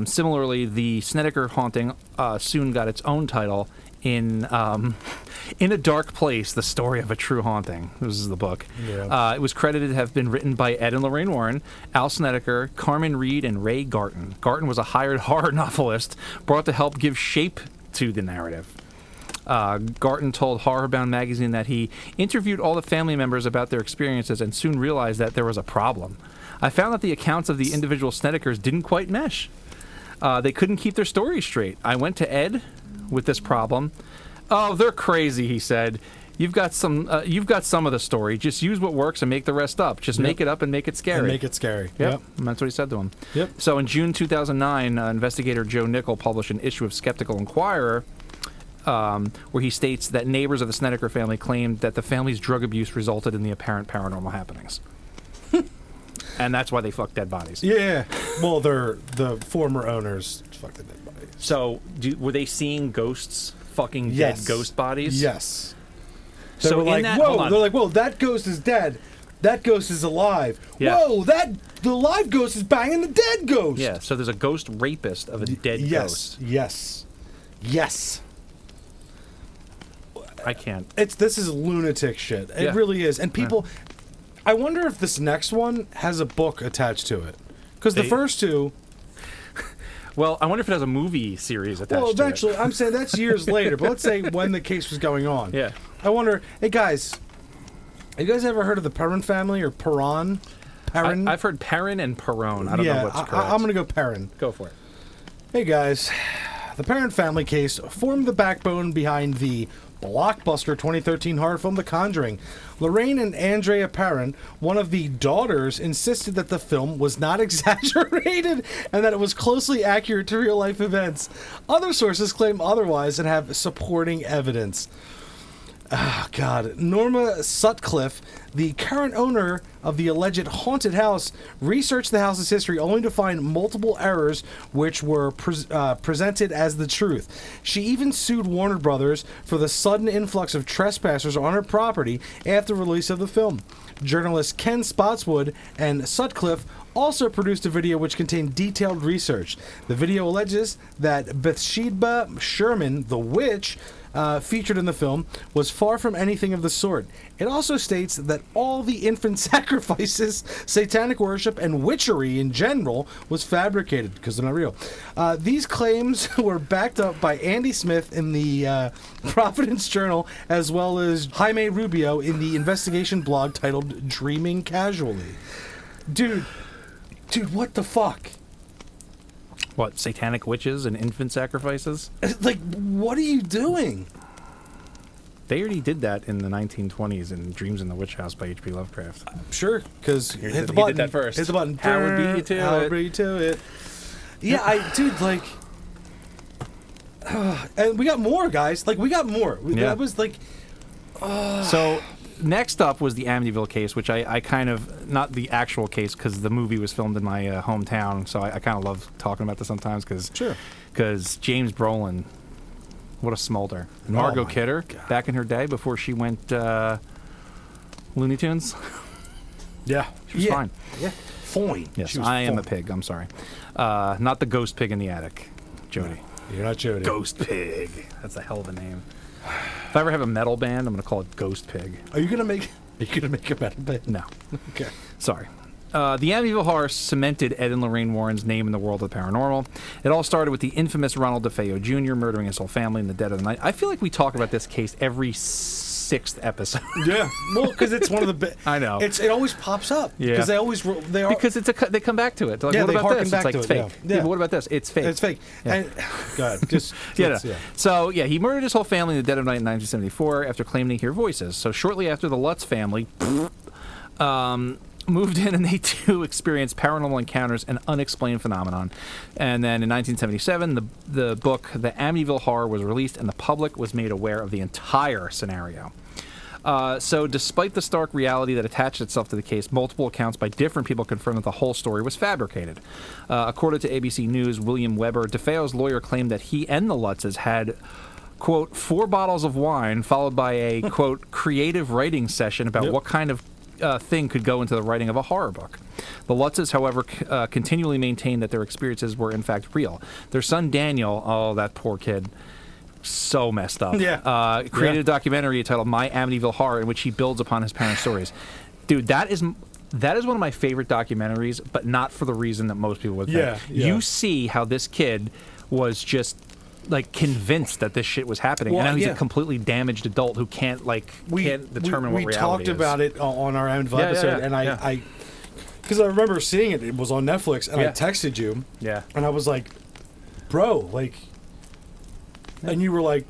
Similarly, the Snedeker haunting soon got its own title in a Dark Place, The Story of a True Haunting. This is the book. Yeah. It was credited to have been written by Ed and Lorraine Warren, Al Snedeker, Carmen Reed, and Ray Garton. Garton was a hired horror novelist brought to help give shape to the narrative. Garton told Horrorbound magazine that he interviewed all the family members about their experiences and soon realized that there was a problem. I found that the accounts of the individual Snedekers didn't quite mesh. They couldn't keep their stories straight. I went to Ed with this problem. "Oh, they're crazy," he said. You've got some of the story. Just use what works and make the rest up. Just make it up and make it scary. And make it scary. Yep. And that's what he said to him. Yep. So in June 2009, investigator Joe Nickel published an issue of Skeptical Inquirer where he states that neighbors of the Snedeker family claimed that the family's drug abuse resulted in the apparent paranormal happenings. And that's why they fuck dead bodies. Yeah. Well, they're the former owners fucked the dead bodies. So were they seeing ghosts fucking Yes. dead ghost bodies? Yes. They So were like, in that, hold whoa, on. they're like, whoa, that ghost is dead. That ghost is alive. Yeah. Whoa, the live ghost is banging the dead ghost. Yeah, so there's a ghost rapist of a dead Yes. ghost. Yes. I can't. This is lunatic shit. It Yeah. really is. And people, I wonder if this next one has a book attached to it. Because the They- first two, Well, I wonder if it has a movie series attached well, to eventually, it. I'm saying that's years later, but let's say when the case was going on. Yeah. I wonder, hey guys, have you guys ever heard of the Perrin family or Perron? Perrin? I've heard Perrin and Perron. I don't know what's correct. I'm going to go Perrin. Go for it. Hey guys, the Perrin family case formed the backbone behind the blockbuster 2013 horror film The Conjuring. Lorraine and Andrea Perrin, one of the daughters, insisted that the film was not exaggerated and that it was closely accurate to real life events. Other sources claim otherwise and have supporting evidence. Oh, God. Norma Sutcliffe, the current owner of the alleged haunted house, researched the house's history only to find multiple errors which were presented as the truth. She even sued Warner Brothers for the sudden influx of trespassers on her property after release of the film. Journalists Ken Spotswood and Sutcliffe also produced a video which contained detailed research. The video alleges that Bathsheba Sherman, the witch, featured in the film, was far from anything of the sort. It also states that all the infant sacrifices, satanic worship, and witchery in general was fabricated because they're not real. These claims were backed up by Andy Smith in the Providence Journal, as well as Jaime Rubio in the investigation blog titled Dreaming Casually. Dude, what the fuck? What, satanic witches and infant sacrifices? Like, what are you doing? They already did that in the 1920s in Dreams in the Witch House by H.P. Lovecraft. Sure, because He hit the did button. that first. Hit the button. Howard beat you to Howard it. beat you to it. Yeah, dude, like, and we got more, guys. Like, we got more. Yeah. That was like, So next up was the Amityville case, which I kind of, not the actual case because the movie was filmed in my hometown, so I kind of love talking about this sometimes because Sure. James Brolin, what a smolder. And Margot Oh my Kidder, God. back in her day before she went Looney Tunes, yeah, she was fine. Yeah, fine. Yes, She was I am a fine. pig. I'm sorry. Not the ghost pig in the attic, Jody. You're not Jody. Ghost Pig. That's a hell of a name. If I ever have a metal band, I'm going to call it Ghost Pig. Are you gonna make a metal band? No. Okay. Sorry. The Amityville Horror cemented Ed and Lorraine Warren's name in the world of the paranormal. It all started with the infamous Ronald DeFeo Jr. murdering his whole family in the dead of the night. I feel like we talk about this case every 6th episode. Yeah, well, because it's one of the. I know. It always pops up. Yeah. Because they are. Because they come back to it. They're like, Yeah, what they about harken this? back It's like to it, fake. yeah. But what about this? It's fake. It's fake. Yeah. And God, just Yeah. So, yeah, he murdered his whole family in the dead of night in 1974 after claiming to hear voices. So shortly after the Lutz family moved in, and they too experienced paranormal encounters and unexplained phenomenon. And then in 1977, the book The Amityville Horror was released, and the public was made aware of the entire scenario. So despite the stark reality that attached itself to the case, multiple accounts by different people confirmed that the whole story was fabricated. According to ABC News, William Weber, DeFeo's lawyer, claimed that he and the Lutzes had, quote, 4 bottles of wine, followed by a, quote, creative writing session about what kind of thing could go into the writing of a horror book. The Lutzes, however, continually maintained that their experiences were in fact real. Their son Daniel, oh, that poor kid, so messed up. Yeah. Created a documentary titled My Amityville Horror, in which he builds upon his parents' stories. Dude, that is one of my favorite documentaries, but not for the reason that most people would think. Yeah. You see how this kid was just like convinced that this shit was happening, Well, and now he's yeah. a completely damaged adult who can't determine what reality is. We talked about it on our Amityville episode, and I because I remember seeing it. It was on Netflix, and I texted you. Yeah. And I was like, bro, like, and you were like,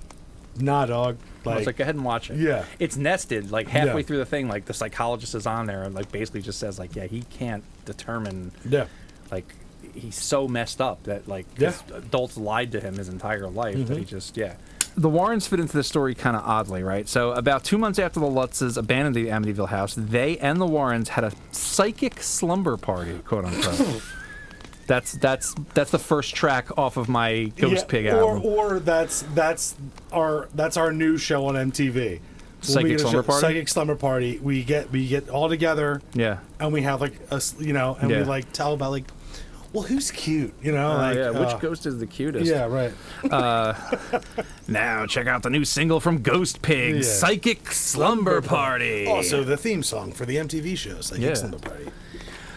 nah, dog. I was like, go ahead and watch it. Yeah. It's nested, like halfway Yeah. through the thing, like the psychologist is on there and like basically just says like, yeah, he can't determine, yeah. like, he's so messed up that like his adults lied to him his entire life that he just, The Warrens fit into this story kind of oddly, right? So about 2 months after the Lutzes abandoned the Amityville house, they and the Warrens had a psychic slumber party, quote unquote. That's the first track off of my Ghost Pig album. Or that's our new show on MTV. Psychic Slumber Party? Psychic Slumber Party. We get all together. Yeah. And we have like we like tell about like, well, who's cute? Which ghost is the cutest? Yeah, right. Now check out the new single from Ghost Pig, Yeah. Psychic Slumber Party. Also, the theme song for the MTV show, Psychic Slumber Party.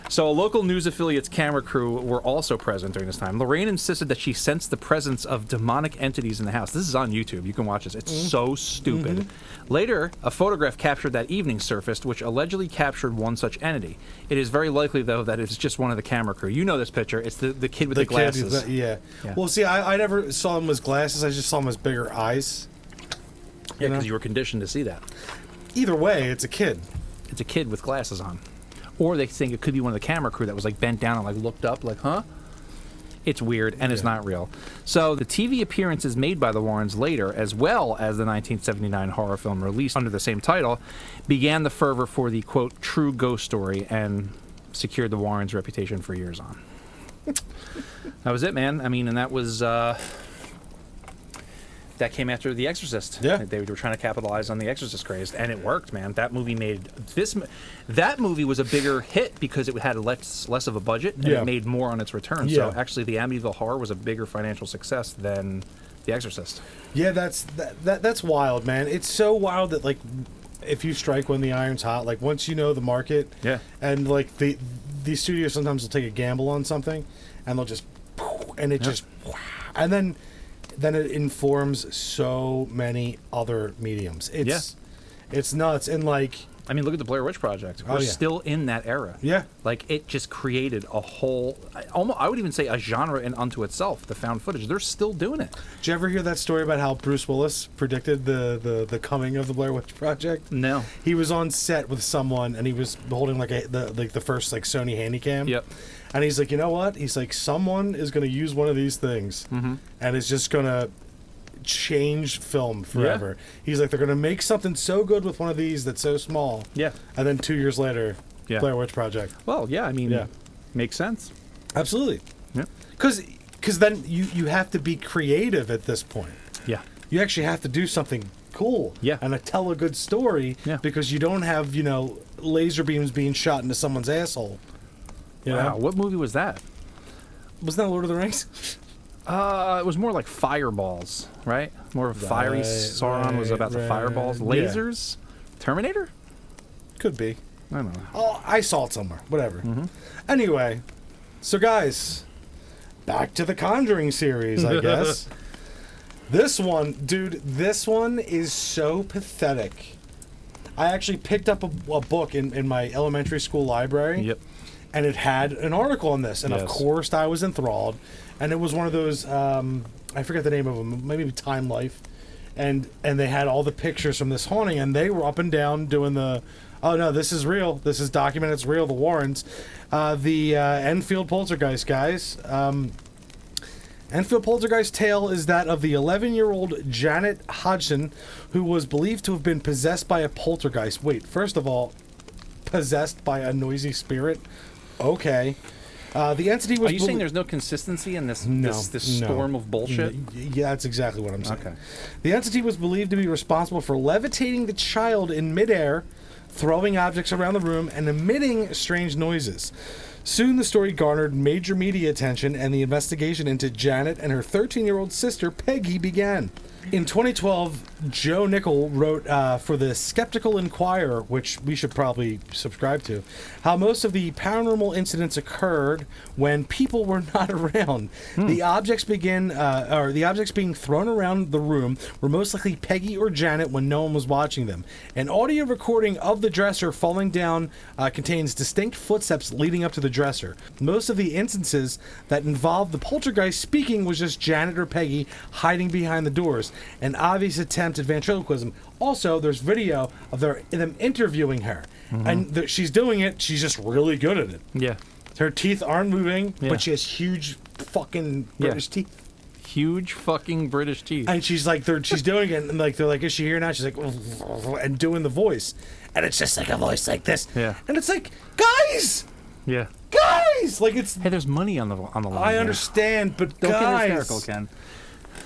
So a local news affiliate's camera crew were also present during this time. Lorraine insisted that she sensed the presence of demonic entities in the house. This is on YouTube. You can watch this. It's so stupid. Later, a photograph captured that evening surfaced, which allegedly captured one such entity. It is very likely, though, that it's just one of the camera crew. You know this picture. It's the kid with the glasses. Yeah. Well, see, I never saw him with glasses. I just saw him as bigger eyes. Yeah, because you were conditioned to see that. Either way, it's a kid. It's a kid with glasses on. Or they think it could be one of the camera crew that was like bent down and like looked up like, huh? It's weird and it's not real. So the TV appearances made by the Warrens later, as well as the 1979 horror film released under the same title, began the fervor for the, quote, true ghost story and secured the Warrens' reputation for years on. That was it, man. I mean, and that was... that came after The Exorcist. Yeah. They were trying to capitalize on The Exorcist craze, and it worked, man. That movie that movie was a bigger hit because it had less of a budget, and it made more on its return. Yeah. So actually, the Amityville Horror was a bigger financial success than The Exorcist. Yeah, that's wild, man. It's so wild that like, if you strike when the iron's hot, like once you know the market, and like these studios sometimes will take a gamble on something, and they'll just, and it just, and then it informs so many other mediums. It's nuts. And like, I mean, look at the Blair Witch Project. We're still in that era. Yeah. Like, it just created a whole, I would even say a genre in unto itself, the found footage. They're still doing it. Did you ever hear that story about how Bruce Willis predicted the coming of the Blair Witch Project? No. He was on set with someone, and he was holding like the first like Sony Handycam. Yep. And he's like, you know what? He's like, someone is going to use one of these things, and it's just going to change film forever. He's like, they're going to make something so good with one of these that's so small. Yeah. And then 2 years later, Blair Witch Project. Well, yeah, I mean, makes sense. Absolutely. Yeah. Because then you have to be creative at this point. Yeah. You actually have to do something cool. Yeah. And tell a good story. Yeah. Because you don't have, laser beams being shot into someone's asshole. Wow. What movie was that? Wasn't that Lord of the Rings? It was more like fireballs, right? More of a fiery Sauron was about the fireballs. Lasers? Terminator? Could be. I don't know. Oh, I saw it somewhere. Whatever. Anyway, so guys, back to the Conjuring series, I guess. This one is so pathetic I actually picked up a book in my elementary school library. Yep. And it had an article on this, and of Yes. course I was enthralled. And it was one of those, I forget the name of them, maybe Time Life, and they had all the pictures from this haunting, and they were up and down doing the, oh no, this is real, this is documented, it's real, the Warrens, the Enfield Poltergeist, guys. Enfield Poltergeist tale is that of the 11-year-old Janet Hodgson, who was believed to have been possessed by a poltergeist. Wait, first of all, possessed by a noisy spirit? Okay. The entity was... Are you saying there's no consistency in this this No. storm of bullshit? Yeah, that's exactly what I'm saying. Okay. The entity was believed to be responsible for levitating the child in midair, throwing objects around the room, and emitting strange noises. Soon the story garnered major media attention, and the investigation into Janet and her 13-year-old sister, Peggy, began. In 2012, Joe Nickel wrote for the Skeptical Inquirer, which we should probably subscribe to, how most of the paranormal incidents occurred when people were not around. The objects the objects being thrown around the room were most likely Peggy or Janet when no one was watching them. An audio recording of the dresser falling down contains distinct footsteps leading up to the dresser. Most of the instances that involved the poltergeist speaking was just Janet or Peggy hiding behind the doors. An obvious attempt at ventriloquism. Also, there's video of them interviewing her. And she's doing it, she's just really good at it. Yeah. Her teeth aren't moving, Yeah. but she has huge fucking British teeth. Huge fucking British teeth. And she's like, she's doing it, and like they're like, is she here now? She's like, and doing the voice. And it's just like a voice like this. Yeah. And it's like, guys! Yeah. Guys! Like, it's... Hey, there's money on the line. I here. understand, but Don't guys... get hysterical, Ken.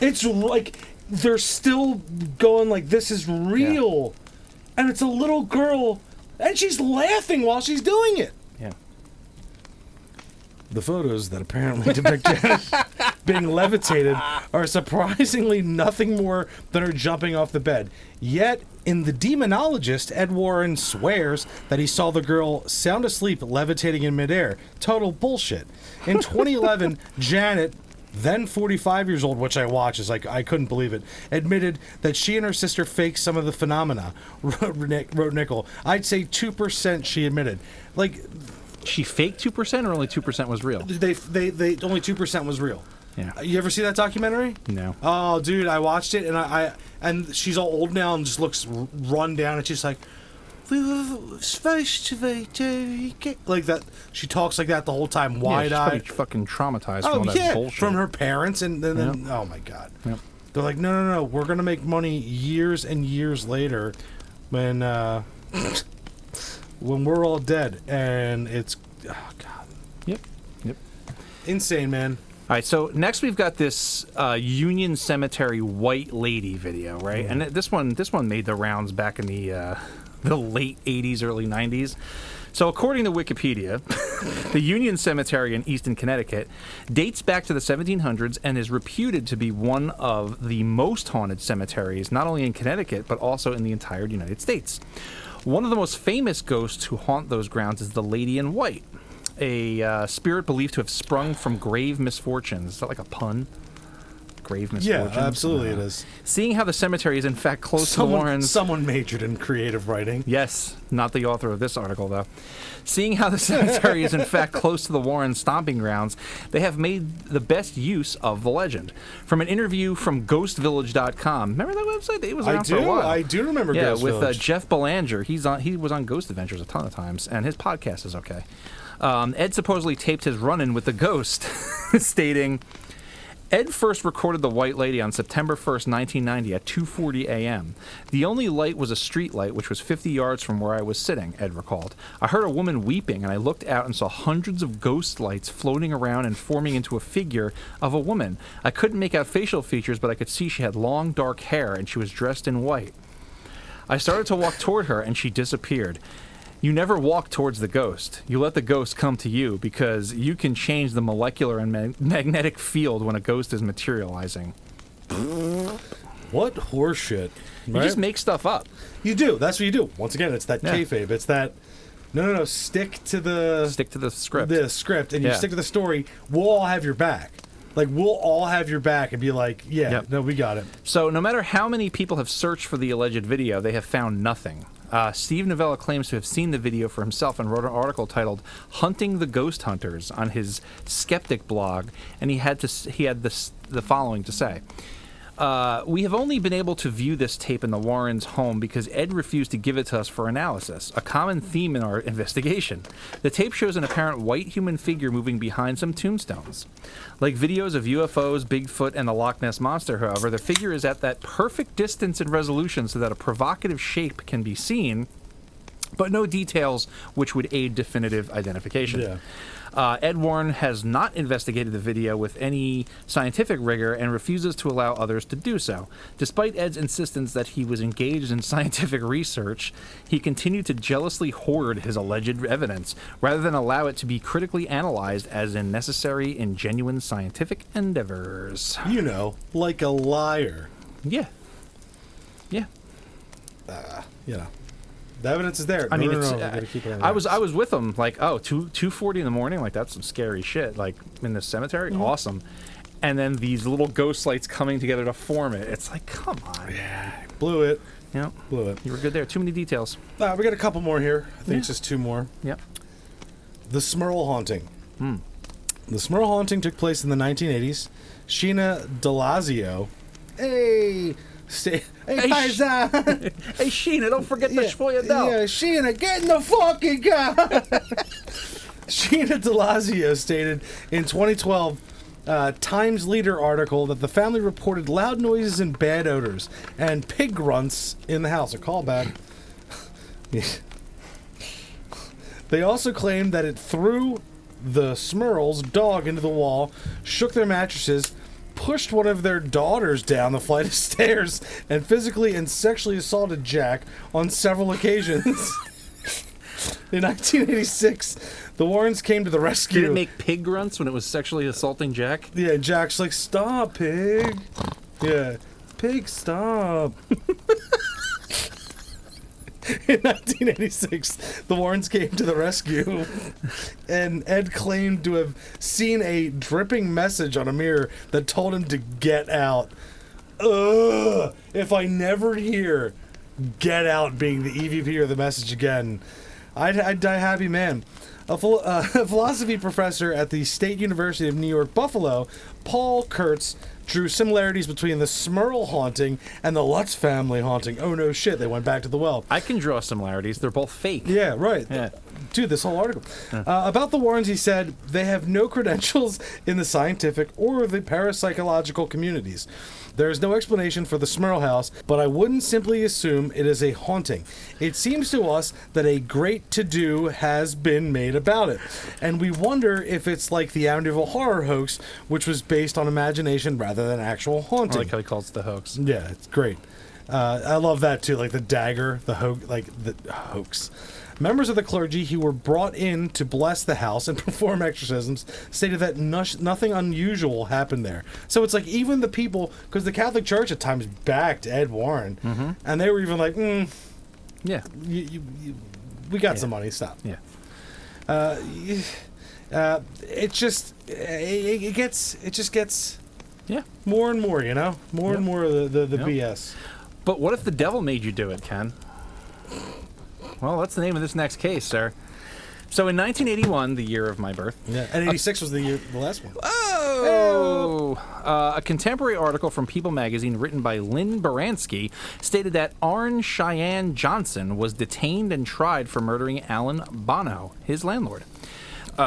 It's like... They're still going like, this is real. And it's a little girl, and she's laughing while she's doing it. Yeah. The photos that apparently depict Janet being levitated are surprisingly nothing more than her jumping off the bed. Yet, in The Demonologist, Ed Warren swears that he saw the girl sound asleep levitating in midair. Total bullshit. In 2011, Janet, then 45 years old, which I watched, is like, I couldn't believe it, admitted that she and her sister faked some of the phenomena, wrote Nickel. I'd say 2% she admitted. Like... She faked 2% or only 2% was real? They only 2% was real. Yeah. You ever see that documentary? No. Oh, dude, I watched it, and I she's all old now and just looks run down, and she's like, we were supposed to be doing it. Like that. She talks like that the whole time, Yeah, she's wide-eyed. probably fucking traumatized from Oh all that yeah, bullshit. from her parents, and then oh my god. Yep. They're like, no, we're gonna make money years and years later, when when we're all dead, and it's, oh god. Yep. Insane, man. All right, so next we've got this Union Cemetery White Lady video, right? And this one made the rounds back in the late 80s, early 90s. So according to Wikipedia, the Union Cemetery in Easton, Connecticut dates back to the 1700s and is reputed to be one of the most haunted cemeteries, not only in Connecticut, but also in the entire United States. One of the most famous ghosts who haunt those grounds is the Lady in White, a spirit believed to have sprung from grave misfortunes. Is that like a pun? Grave misfortunes? Yeah, absolutely it is. Seeing how the cemetery is in fact close to the Warrens... Someone majored in creative writing. Yes, not the author of this article, though. Seeing how the cemetery is in fact close to the Warren stomping grounds, they have made the best use of the legend. From an interview from GhostVillage.com. Remember that website? It was around for a while. I do remember Ghost with Village. Jeff Belanger. He was on Ghost Adventures a ton of times, and his podcast is okay. Ed supposedly taped his run-in with the ghost, stating... Ed first recorded the White Lady on September 1st, 1990 at 2:40 a.m. The only light was a street light, which was 50 yards from where I was sitting, Ed recalled. I heard a woman weeping, and I looked out and saw hundreds of ghost lights floating around and forming into a figure of a woman. I couldn't make out facial features, but I could see she had long, dark hair, and she was dressed in white. I started to walk toward her, and she disappeared. You never walk towards the ghost. You let the ghost come to you, because you can change the molecular and magnetic field when a ghost is materializing. What horseshit. You Right? just make stuff up. You do. That's what you do. Once again, it's that Yeah. kayfabe. It's that, no, stick to the script. the script, and you Yeah. stick to the story. We'll all have your back. Like, we'll all have your back and be like, yeah, Yep. no, we got it. So no matter how many people have searched for the alleged video, they have found nothing. Steve Novella claims to have seen the video for himself and wrote an article titled "Hunting the Ghost Hunters" on his Skeptic blog, and he had the following to say. We have only been able to view this tape in the Warrens' home because Ed refused to give it to us for analysis, a common theme in our investigation. The tape shows an apparent white human figure moving behind some tombstones. Like videos of UFOs, Bigfoot, and the Loch Ness Monster, however, the figure is at that perfect distance and resolution so that a provocative shape can be seen, but no details which would aid definitive identification. Yeah. Ed Warren has not investigated the video with any scientific rigor and refuses to allow others to do so. Despite Ed's insistence that he was engaged in scientific research, he continued to jealously hoard his alleged evidence, rather than allow it to be critically analyzed as necessary in genuine scientific endeavors. You know, like a liar. Yeah. Yeah. You know. The evidence is there. I mean, we it's. gotta keep it on I was with him like, 2:40 in the morning, like that's some scary shit. Like in the cemetery, awesome. And then these little ghost lights coming together to form it. It's like, come on. Yeah, blew it. Yep. Blew it. You were good there. Too many details. We got a couple more here. I think it's just two more. Yep. The Smurl haunting. The Smurl haunting took place in the 1980s. Sheena DeLazio. Hey, Paisa. Hey, Sheena, don't forget the Shvoya Dell. Yeah, Sheena, get in the fucking car. Sheena DeLazio stated in 2012 Times Leader article that the family reported loud noises and bad odors and pig grunts in the house. A callback. They also claimed that it threw the Smurl's dog into the wall, shook their mattresses, pushed one of their daughters down the flight of stairs, and physically and sexually assaulted Jack on several occasions. In 1986, the Warrens came to the rescue. Did it make pig grunts when it was sexually assaulting Jack? Yeah, Jack's like, stop, pig. Yeah, pig, stop. In 1986, the Warrens came to the rescue, and Ed claimed to have seen a dripping message on a mirror that told him to get out. Ugh! If I never hear "get out" being the EVP or the message again, I'd die happy man. A philosophy professor at the State University of New York, Buffalo, Paul Kurtz, drew similarities between the Smurl haunting and the Lutz family haunting. Oh, no shit, they went back to the well. I can draw similarities. They're both fake. Yeah, right. Yeah. Dude, this whole article. About the Warrens, he said, they have no credentials in the scientific or the parapsychological communities. There is no explanation for the Smurl house, but I wouldn't simply assume it is a haunting. It seems to us that a great to-do has been made about it, and we wonder if it's like the Amityville horror hoax, which was based on imagination rather than actual haunting. I like how he calls it the hoax. Yeah, it's great. I love that too, like the dagger, the hoax. Members of the clergy who were brought in to bless the house and perform exorcisms stated that nothing unusual happened there. So it's like even the people, because the Catholic Church at times backed Ed Warren, and they were even like, Yeah. we got some money, stop. Yeah. It just gets Yeah. more and more, you know? More and more of the Yep. BS. But what if the devil made you do it, Ken? Well, that's the name of this next case, sir. So in 1981, the year of my birth. Yeah, and 86 was the last one. A contemporary article from People magazine written by Lynn Baranski stated that Arn Cheyenne Johnson was detained and tried for murdering Alan Bono, his landlord.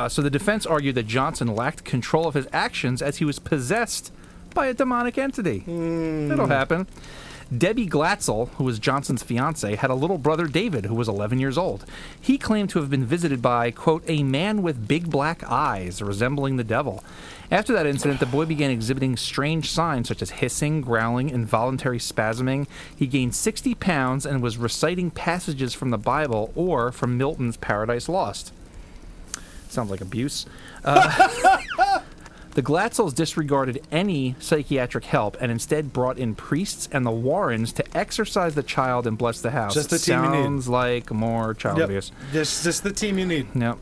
So the defense argued that Johnson lacked control of his actions as he was possessed by a demonic entity. It'll happen. Debbie Glatzel, who was Johnson's fiancée, had a little brother, David, who was 11 years old. He claimed to have been visited by, quote, a man with big black eyes resembling the devil. After that incident, the boy began exhibiting strange signs such as hissing, growling, involuntary spasming. He gained 60 pounds and was reciting passages from the Bible or from Milton's Paradise Lost. Sounds like abuse. The Glatzels disregarded any psychiatric help and instead brought in priests and the Warrens to exorcise the child and bless the house. Just the team you need. Sounds like more child abuse. Just the team you need. Yep.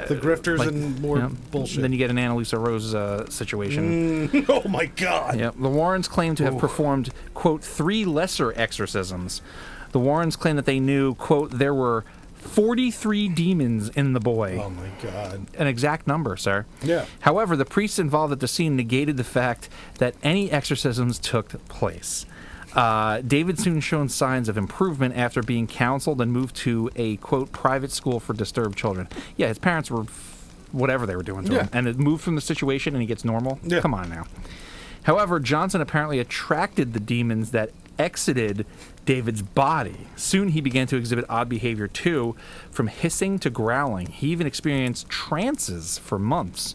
The grifters and more bullshit. Then you get an Annalisa Rose situation. Oh my God. Yep. The Warrens claim to have performed, quote, 3 lesser exorcisms. The Warrens claim that they knew, quote, there were 43 demons in the boy. Oh, my God. An exact number, sir. Yeah. However, the priests involved at the scene negated the fact that any exorcisms took place. David soon showed signs of improvement after being counseled and moved to a, quote, private school for disturbed children. Yeah, his parents were whatever they were doing to him. And it moved from the situation and he gets normal? Yeah. Come on now. However, Johnson apparently attracted the demons that exited David's body. Soon he began to exhibit odd behavior too, from hissing to growling. He even experienced trances for months.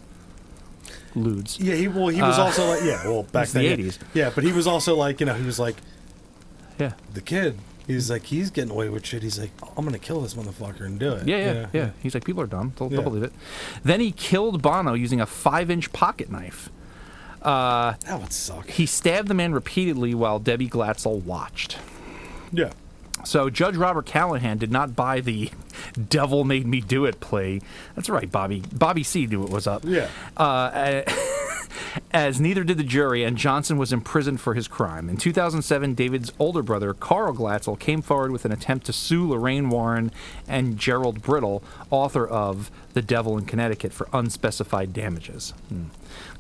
Lewds. Yeah, he was also like, back then. The 80s. Yeah, but he was also like, he was like, Yeah. the kid. He's like, he's getting away with shit. He's like, I'm going to kill this motherfucker and do it. Yeah. He's like, people are dumb. They'll believe it. Then he killed Bono using a 5-inch pocket knife. That would suck. He stabbed the man repeatedly while Debbie Glatzel watched. Yeah. So Judge Robert Callahan did not buy the devil made me do it plea. That's right, Bobby. Bobby C. knew what was up. Yeah. As neither did the jury, and Johnson was imprisoned for his crime. In 2007, David's older brother, Carl Glatzel, came forward with an attempt to sue Lorraine Warren and Gerald Brittle, author of The Devil in Connecticut, for unspecified damages.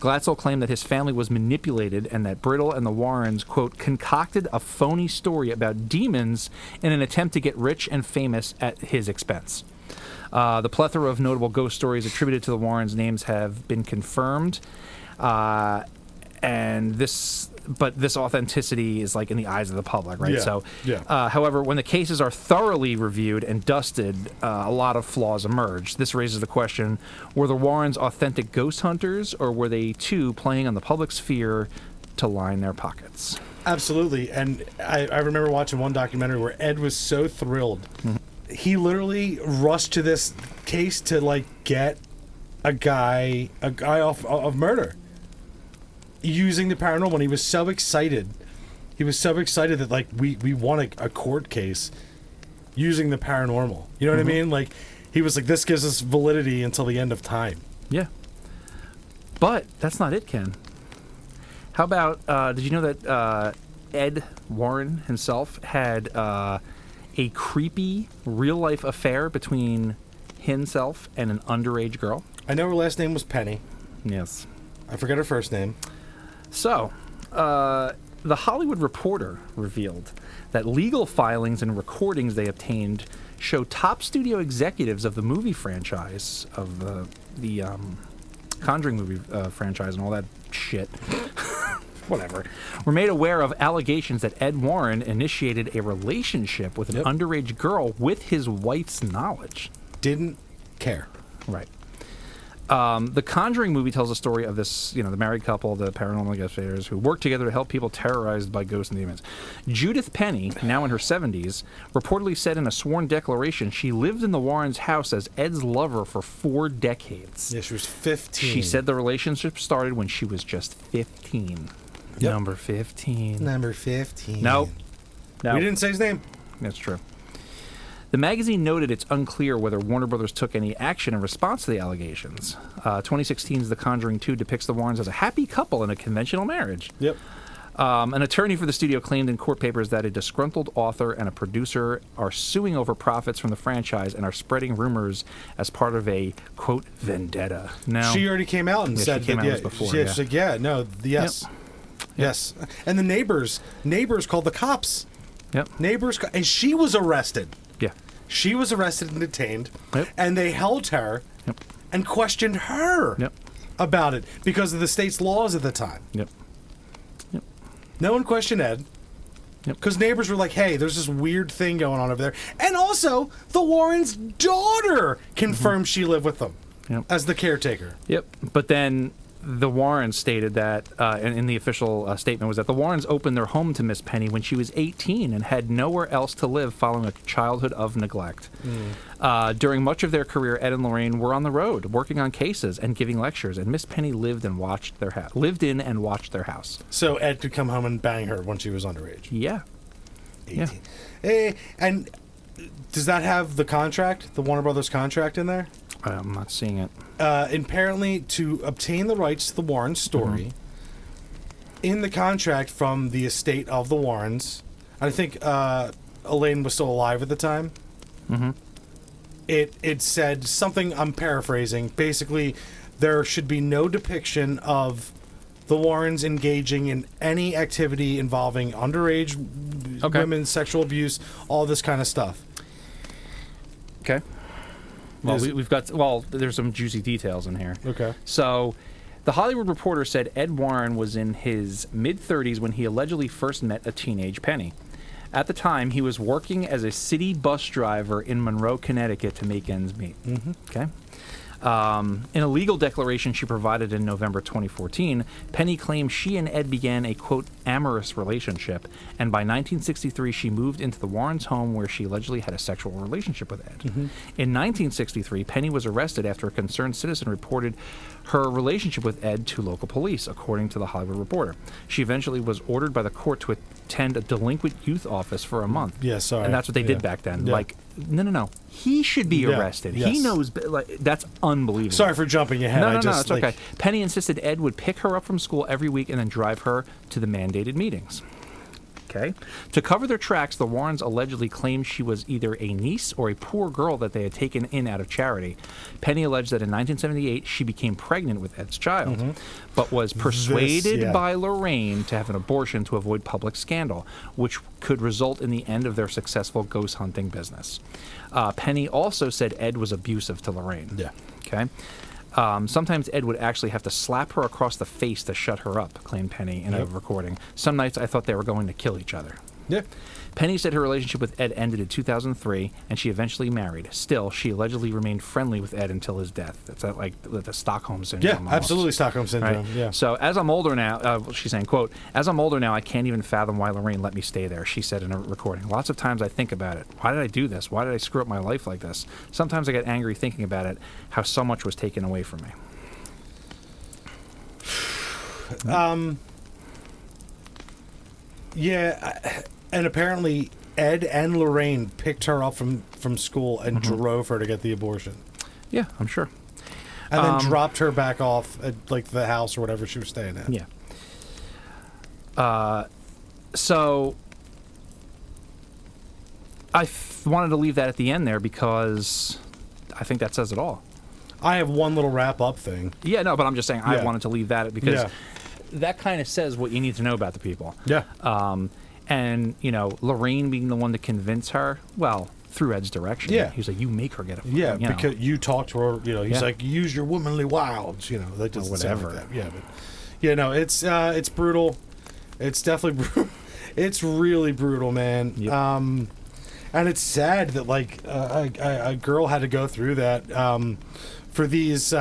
Glatzel claimed that his family was manipulated and that Brittle and the Warrens, quote, concocted a phony story about demons in an attempt to get rich and famous at his expense. The plethora of notable ghost stories attributed to the Warrens' names have been confirmed. And this authenticity is like in the eyes of the public, right? Yeah. So, yeah. However, when the cases are thoroughly reviewed and dusted, a lot of flaws emerge. This raises the question: were the Warrens authentic ghost hunters, or were they too playing on the public's fear to line their pockets? Absolutely. And I remember watching one documentary where Ed was so thrilled. He literally rushed to this case to like get a guy off of murder using the paranormal, and he was so excited. He was so excited that like we won a court case using the paranormal. You know what I mean? Like he was like, this gives us validity until the end of time. Yeah. But that's not it, Ken. How about did you know that Ed Warren himself had a creepy real-life affair between himself and an underage girl? I know her last name was Penny. Yes. I forget her first name. So, the Hollywood Reporter revealed that legal filings and recordings they obtained show top studio executives of the movie franchise, of the Conjuring movie franchise and all that shit, whatever, were made aware of allegations that Ed Warren initiated a relationship with an underage girl with his wife's knowledge. Didn't care. Right. The Conjuring movie tells a story of this, the married couple, the paranormal investigators, who work together to help people terrorized by ghosts and demons. Judith Penny, now in her 70s, reportedly said in a sworn declaration she lived in the Warrens' house as Ed's lover for 4 decades. Yeah, she was 15. She said the relationship started when she was just 15. Yep. Number 15. Number 15. Nope. We didn't say his name. That's true. The magazine noted it's unclear whether Warner Brothers took any action in response to the allegations. 2016's The Conjuring 2 depicts the Warrens as a happy couple in a conventional marriage. Yep. An attorney for the studio claimed in court papers that a disgruntled author and a producer are suing over profits from the franchise and are spreading rumors as part of a, quote, vendetta. Now, she already came out and said she came that, out this before. She's like, yes. Yep. Yes. And the neighbors called the cops. Yep. And she was arrested. Yeah. She was arrested and detained, Yep. and they held her and questioned her about it because of the state's laws at the time. Yep. Yep. No one questioned Ed. Because neighbors were like, hey, there's this weird thing going on over there. And also, the Warrens' daughter confirmed she lived with them as the caretaker. Yep. But then the Warrens stated that, in the official statement, was that the Warrens opened their home to Miss Penny when she was 18 and had nowhere else to live following a childhood of neglect. During much of their career, Ed and Lorraine were on the road, working on cases and giving lectures, and Miss Penny lived in and watched their house. So Ed could come home and bang her when she was underage. Yeah. 18. Hey, and does that have the contract, the Warner Brothers contract in there? I'm not seeing it. Apparently, to obtain the rights to the Warren story, in the contract from the estate of the Warrens, I think Elaine was still alive at the time. Mm-hmm. It said something, I'm paraphrasing, basically there should be no depiction of the Warrens engaging in any activity involving underage women's sexual abuse, all this kind of stuff. Okay. Well, we've got... Well, there's some juicy details in here. Okay. So, the Hollywood Reporter said Ed Warren was in his mid-30s when he allegedly first met a teenage Penny. At the time, he was working as a city bus driver in Monroe, Connecticut to make ends meet. Mm-hmm. Okay. In a legal declaration she provided in November 2014, Penny claimed she and Ed began a, quote, amorous relationship, and by 1963 she moved into the Warrens' home where she allegedly had a sexual relationship with Ed. Mm-hmm. In 1963, Penny was arrested after a concerned citizen reported her relationship with Ed to local police, according to the Hollywood Reporter. She eventually was ordered by the court to attend a delinquent youth office for a month. Yeah, sorry. And that's what they did back then. Yeah. Like, no. He should be arrested. Yes. He knows, like, that's unbelievable. Sorry for jumping ahead. No, it's okay. Penny insisted Ed would pick her up from school every week and then drive her to the mandated meetings. Okay. To cover their tracks, the Warrens allegedly claimed she was either a niece or a poor girl that they had taken in out of charity. Penny alleged that in 1978 she became pregnant with Ed's child, but was persuaded by Lorraine to have an abortion to avoid public scandal, which could result in the end of their successful ghost hunting business. Penny also said Ed was abusive to Lorraine. Yeah. Okay. Sometimes Ed would actually have to slap her across the face to shut her up, claimed Penny in a recording. Some nights I thought they were going to kill each other. Yeah. Penny said her relationship with Ed ended in 2003, and she eventually married. Still, she allegedly remained friendly with Ed until his death. That's like the Stockholm Syndrome. Yeah, almost. absolutely Stockholm Syndrome. Right? Yeah. So as I'm older now, she's saying, quote, as I'm older now, I can't even fathom why Lorraine let me stay there, she said in a recording. Lots of times I think about it. Why did I do this? Why did I screw up my life like this? Sometimes I get angry thinking about it, how so much was taken away from me. Yeah, and apparently Ed and Lorraine picked her up from school and drove her to get the abortion. Yeah, I'm sure. And then dropped her back off at like the house or whatever she was staying at. Yeah. So I wanted to leave that at the end there because I think that says it all. I have one little wrap up thing. Yeah, no, but I'm just saying I Yeah. wanted to leave that because that kind of says what you need to know about the people. Yeah. And, you know, Lorraine being the one to convince her, well, through Ed's direction. Yeah. He was like, you make her get a Yeah, you know. because you talk to her, you know, he's Yeah. like, use your womanly wilds, you know, that doesn't sound whatever. like that. Yeah, but yeah, no, it's brutal. It's definitely brutal. It's really brutal, man. Yep. And it's sad that like a girl had to go through that for these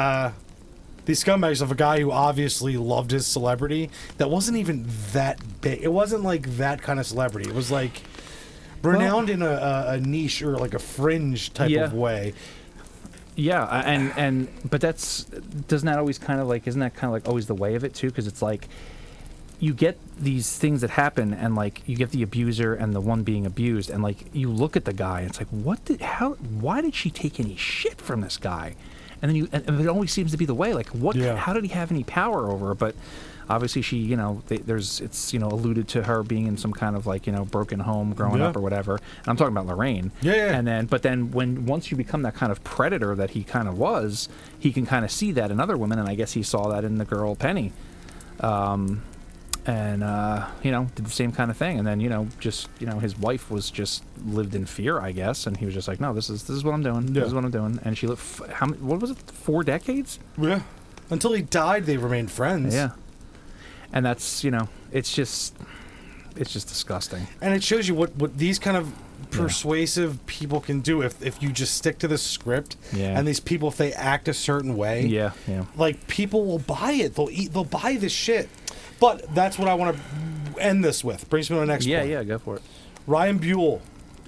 scumbags of a guy who obviously loved his celebrity that wasn't even that big. It wasn't like that kind of celebrity. It was like renowned in a niche or like a fringe type of way. Yeah, but doesn't that always kind of like, isn't that kind of like always the way of it too? Because it's like you get these things that happen, and like you get the abuser and the one being abused, and like you look at the guy, and it's like, why did she take any shit from this guy? And then and it always seems to be the way. Like, how did he have any power over her? But obviously, she, you know, it's you know alluded to her being in some kind of like, you know, broken home growing up or whatever. And I'm talking about Lorraine. Yeah. And then, once you become that kind of predator that he kind of was, he can kind of see that in other women, and I guess he saw that in the girl Penny. And you know, did the same kind of thing, and then, you know, just, you know, his wife was just lived in fear, I guess, and he was just like, no, this is what I'm doing. This is what I'm doing. And she lived what was it, 4 decades? Yeah, until he died, they remained friends. Yeah, and that's, you know, it's just disgusting. And it shows you what these kind of persuasive people can do if you just stick to the script. Yeah. And these people, if they act a certain way, yeah, like people will buy it. They'll buy this shit. But that's what I want to end this with. Brings me to the next point. Yeah, go for it. Ryan Buell,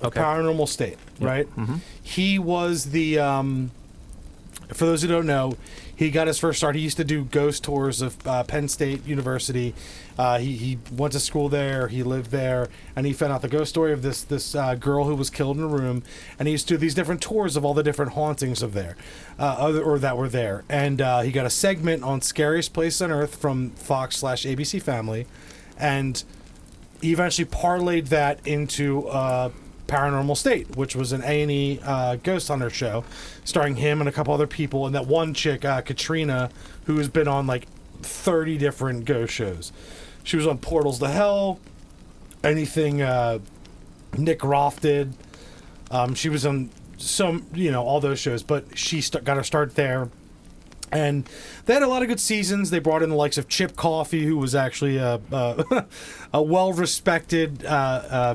Okay. Paranormal State, right? Mm-hmm. He was the, for those who don't know, he got his first start. He used to do ghost tours of Penn State University. He went to school there. He lived there, and he found out the ghost story of this girl who was killed in a room. And he used to do these different tours of all the different hauntings of there, or that were there. And he got a segment on Scariest Place on Earth from Fox/ABC Family, and he eventually parlayed that into Paranormal State, which was an A&E ghost hunter show, starring him and a couple other people, and that one chick, Katrina, who has been on like 30 different ghost shows. She was on Portals to Hell, anything Nick Roth did. She was on some, all those shows, but she got her start there. And they had a lot of good seasons. They brought in the likes of Chip Coffey, who was actually a well-respected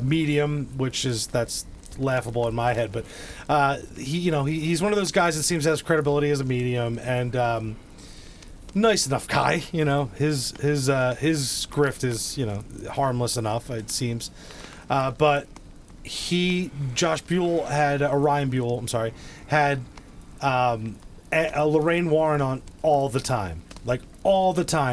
medium, that's laughable in my head. But he's one of those guys that seems to have credibility as a medium, and nice enough guy. His grift is harmless enough, it seems. But Josh Buell had Ryan Buell. I'm sorry, had. Lorraine Warren on all the time,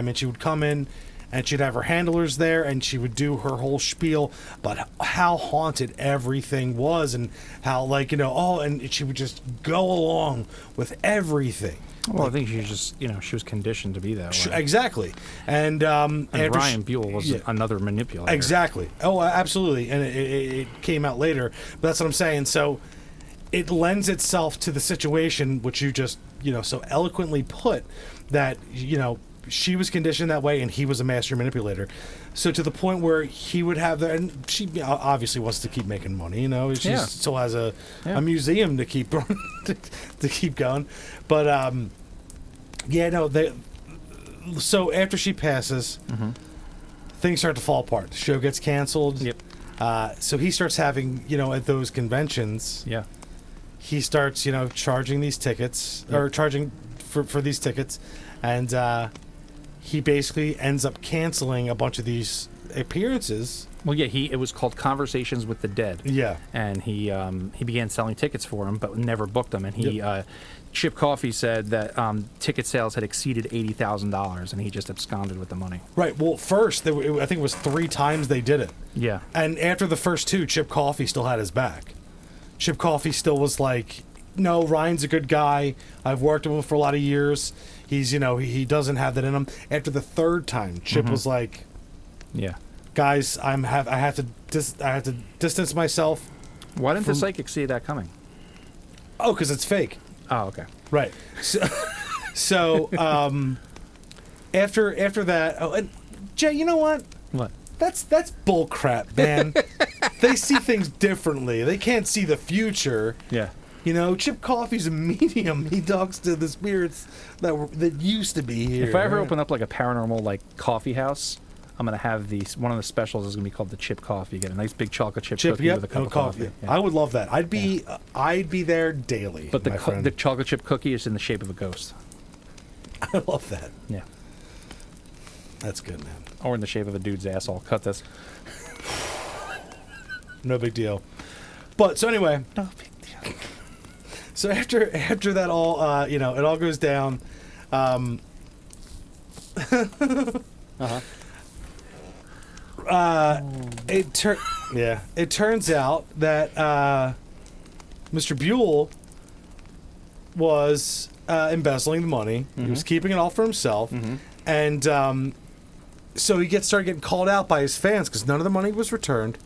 and she would come in and she'd have her handlers there and she would do her whole spiel about how haunted everything was and how and she would just go along with everything. Well, I think she just, she was conditioned to be that way. Exactly. And Ryan Buell was another manipulator. Exactly. Oh, absolutely. And it came out later, but that's what I'm saying. So it lends itself to the situation, which you just, so eloquently put, that, she was conditioned that way and he was a master manipulator. So to the point where he would have that, and she obviously wants to keep making money, she still has a museum to keep to keep going. But so after she passes, things start to fall apart. The show gets canceled. Yep. So he starts having, at those conventions. Yeah. He starts, charging these tickets, or charging for these tickets, and he basically ends up canceling a bunch of these appearances. Well, yeah, it was called Conversations with the Dead. Yeah. And he began selling tickets for them, but never booked them. And Chip Coffey said that ticket sales had exceeded $80,000, and he just absconded with the money. Right. Well, first, I think it was 3 times they did it. Yeah. And after the first 2, Chip Coffey still had his back. Chip Coffey still was like, no, Ryan's a good guy. I've worked with him for a lot of years. He's, he doesn't have that in him. After the 3rd time, Chip was like, yeah, guys, I have to distance myself. Why didn't the psychic see that coming? Oh, because it's fake. Oh, okay. Right. So after that, and Jay, you know what? What? That's bull crap, man. They see things differently. They can't see the future. Yeah. Chip Coffey's a medium. He talks to the spirits that used to be here. If I ever open up like a paranormal coffee house, I'm gonna have one of the specials is gonna be called the Chip Coffee. You get a nice big chocolate chip cookie with a cup of coffee. Yeah. I would love that. I'd be there daily. But the chocolate chip cookie is in the shape of a ghost. I love that. Yeah. That's good, man. Or in the shape of a dude's asshole. Cut this. No big deal. But so anyway. No big deal. So after that all, it all goes down. It turns out that Mr. Buell was embezzling the money. He was keeping it all for himself, and so he started getting called out by his fans because none of the money was returned.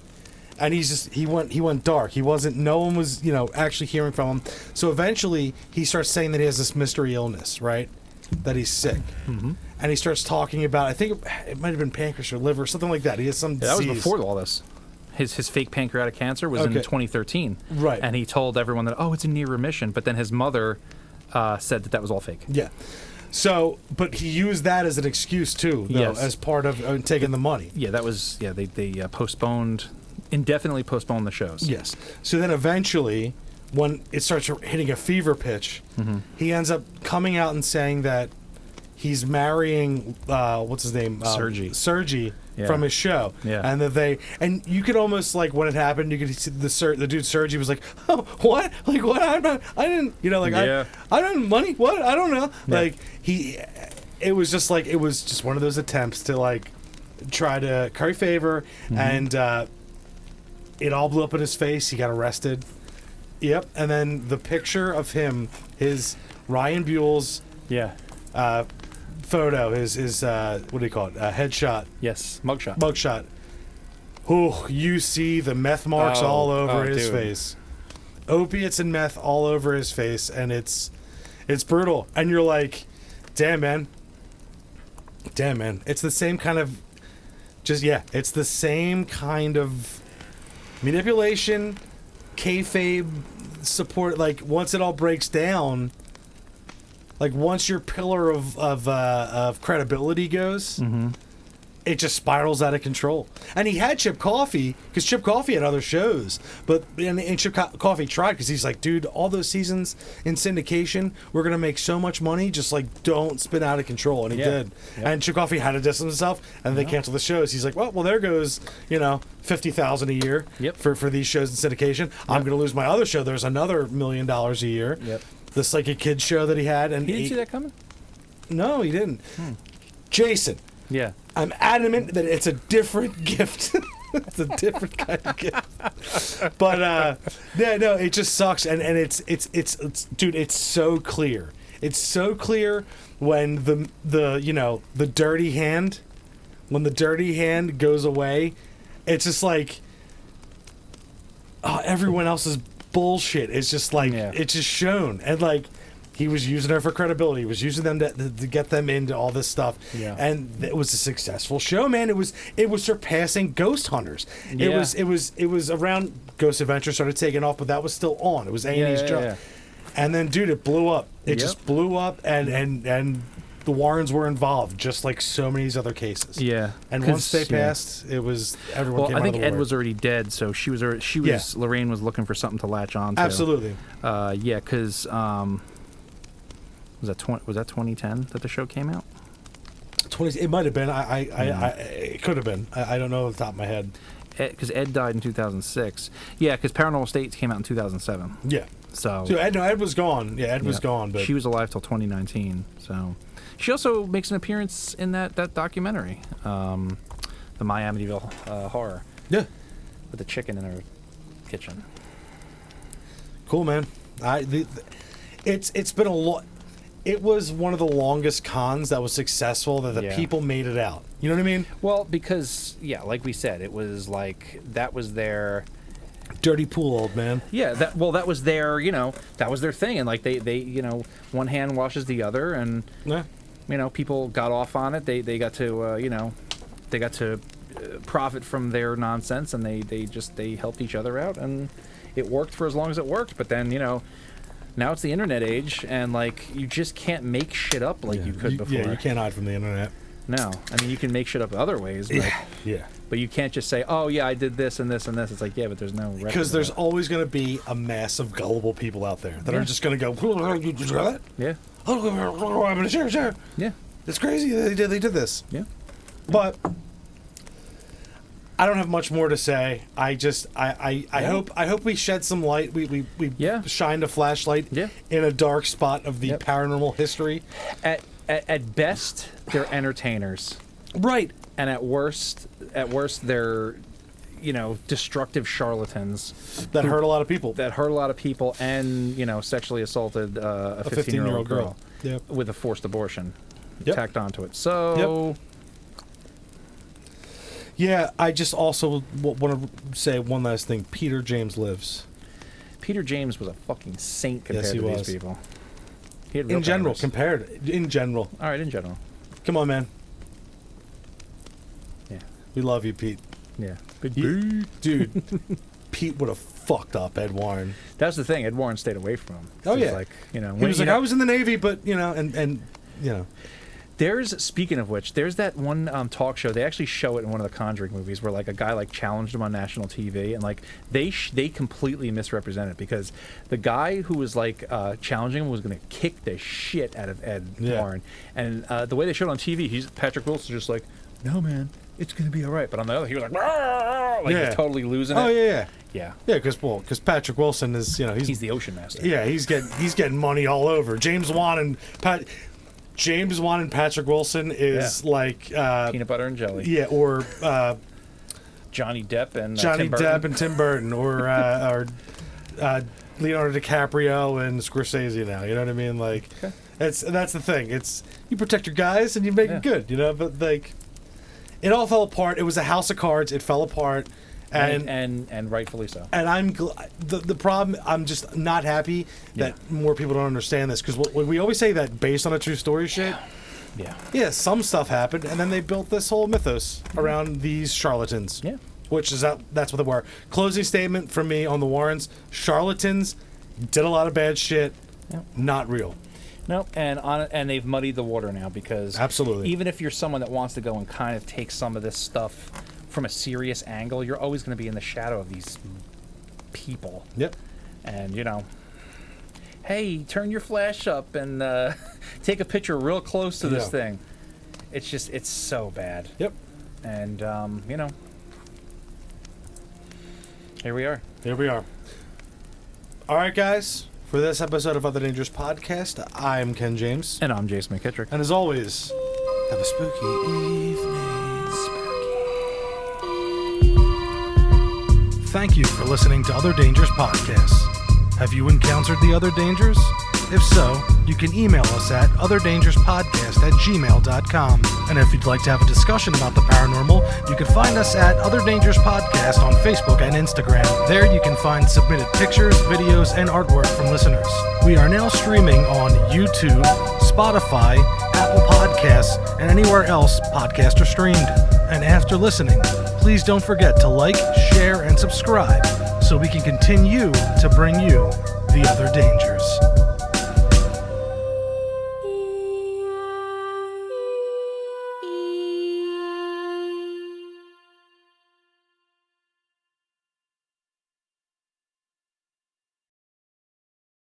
And he went dark. No one was, actually hearing from him. So eventually he starts saying that he has this mystery illness, right? That he's sick. Mm-hmm. And he starts talking about, I think it might have been pancreas or liver, something like that. He has some disease. That was before all this. His fake pancreatic cancer was in 2013. Right. And he told everyone that, it's in near remission. But then his mother said that was all fake. Yeah. So, but he used that as an excuse too, though, yes, as part of taking the money. Yeah, that was, they indefinitely postponed the shows. Yes. So then eventually, when it starts hitting a fever pitch, he ends up coming out and saying that he's marrying, what's his name? Sergi. Yeah. From his show. Yeah. And you could almost, when it happened, you could see the dude Sergi was like, oh, what? Like, what? I didn't, I don't money? What? I don't know. Yeah. It was just one of those attempts to, try to curry favor, and it all blew up in his face. He got arrested. Yep. And then the picture of him, his Ryan Buell's photo, his what do you call it? Headshot. Yes, mugshot. Oh, you see the meth marks all over his dude. face. Opiates and meth all over his face, and it's brutal. And you're like, damn, man. It's the same kind of, it's the same kind of manipulation, kayfabe support. Like, once it all breaks down, like, once your pillar of credibility goes, it just spirals out of control. And he had Chip Coffey, because Chip Coffey had other shows, and Chip Coffey tried, because he's like, dude, all those seasons in syndication, we're going to make so much money, just, like, don't spin out of control. And he did. Yep. And Chip Coffey had to distance himself, and they canceled the shows. He's like, well, there goes, $50,000 a year for these shows in syndication. I'm going to lose my other show. There's another $1 million a year. Yep. The Psychic Kids show that he had. And He didn't see that coming? No, he didn't. Jason. Yeah. I'm adamant that it's a different gift. It's a different kind of gift. But it just sucks, and it's dude, it's so clear. It's so clear when the dirty hand, when the dirty hand goes away, it's just like everyone else's bullshit is just like it's just shown, and like. He was using her for credibility. He was using them to get them into all this stuff. Yeah. And it was a successful show, man. It was surpassing Ghost Hunters. Yeah. It was around Ghost Adventure started taking off, but that was still on. It was A&E's job. Yeah. And then, dude, it blew up. It just blew up, and the Warrens were involved, just like so many of these other cases. Yeah. And once they passed, it was everyone. Well, I think Ed was already dead, so she was Lorraine was looking for something to latch on to. Absolutely. Because. Was that 2010 that the show came out? 20. It might have been. It could have been. I don't know off the top of my head. Because Ed died in 2006. Yeah, because Paranormal States came out in 2007. Yeah. So Ed was gone. Yeah, Ed was gone. But she was alive till 2019. So she also makes an appearance in that documentary, the Miamiville Horror. Yeah. With the chicken in her kitchen. Cool, man. It's been a lot. It was one of the longest cons that was successful that the people made it out. You know what I mean? Well, because like we said, it was like that was their dirty pool, old man. Yeah, that was their that was their thing, and like they one hand washes the other, and people got off on it. They got to they got to profit from their nonsense, and they helped each other out, and it worked for as long as it worked. But then now it's the internet age, and like you just can't make shit up like you could before. Yeah, you can't hide from the internet. No, I mean you can make shit up other ways. But, but you can't just say, "Oh yeah, I did this and this and this." It's like, yeah, but there's no record. Because there's always going to be a mass of gullible people out there that are just going to go, "You did that? Yeah. Oh, I'm going to share. Yeah. It's crazy. They did this. Yeah. But I don't have much more to say. I hope we shed some light. We shined a flashlight in a dark spot of the paranormal history. At best, they're entertainers, right? And at worst, they're destructive charlatans that hurt a lot of people. And sexually assaulted a 15-year-old girl with a forced abortion tacked onto it. So. Yeah, I just also want to say one last thing. Peter James lives. Peter James was a fucking saint compared to these people. He had in general. All right, in general. Come on, man. Yeah. We love you, Pete. Yeah. Dude, Pete would have fucked up Ed Warren. That's the thing. Ed Warren stayed away from him. Oh, yeah. Like, he was like, I was in the Navy, but, Speaking of which, there's that one talk show. They actually show it in one of the Conjuring movies where like a guy like challenged him on national TV, and like they completely misrepresented it because the guy who was like challenging him was going to kick the shit out of Ed Warren, and the way they showed it on TV, Patrick Wilson's just like, no man, it's going to be all right. But on the other, he was like he's totally losing it. Oh yeah. Because Patrick Wilson is he's the ocean master. Yeah, he's getting money all over. James Wan and Patrick Wilson is like peanut butter and jelly. Yeah, or Johnny Depp and Tim Burton, or Leonardo DiCaprio and Scorsese now. You know what I mean? Like, that's the thing. It's you protect your guys and you make it good. But like, it all fell apart. It was a house of cards. It fell apart. And rightfully so. And the problem, I'm just not happy that more people don't understand this, because we always say that based on a true story shit. Yeah, some stuff happened, and then they built this whole mythos around these charlatans. Yeah. Which is that's what they were. Closing statement from me on the Warrens: charlatans, did a lot of bad shit, not real. No, and they've muddied the water now, because absolutely, even if you're someone that wants to go and kind of take some of this stuff from a serious angle, you're always going to be in the shadow of these people. Yep. And hey, turn your flash up and take a picture real close to this thing. It's so bad. Yep. And here we are. All right, guys. For this episode of Other Dangerous Podcast, I'm Ken James. And I'm Jason McKittrick. And as always, have a spooky evening. Thank you for listening to Other Dangerous Podcasts. Have you encountered the other dangers? If so, you can email us at otherdangerouspodcast@gmail.com. And if you'd like to have a discussion about the paranormal, you can find us at Other Dangerous Podcast on Facebook and Instagram. There you can find submitted pictures, videos, and artwork from listeners. We are now streaming on YouTube, Spotify, Apple Podcasts, and anywhere else podcasts are streamed. And after listening, please don't forget to like, share, and subscribe so we can continue to bring you the other dangers.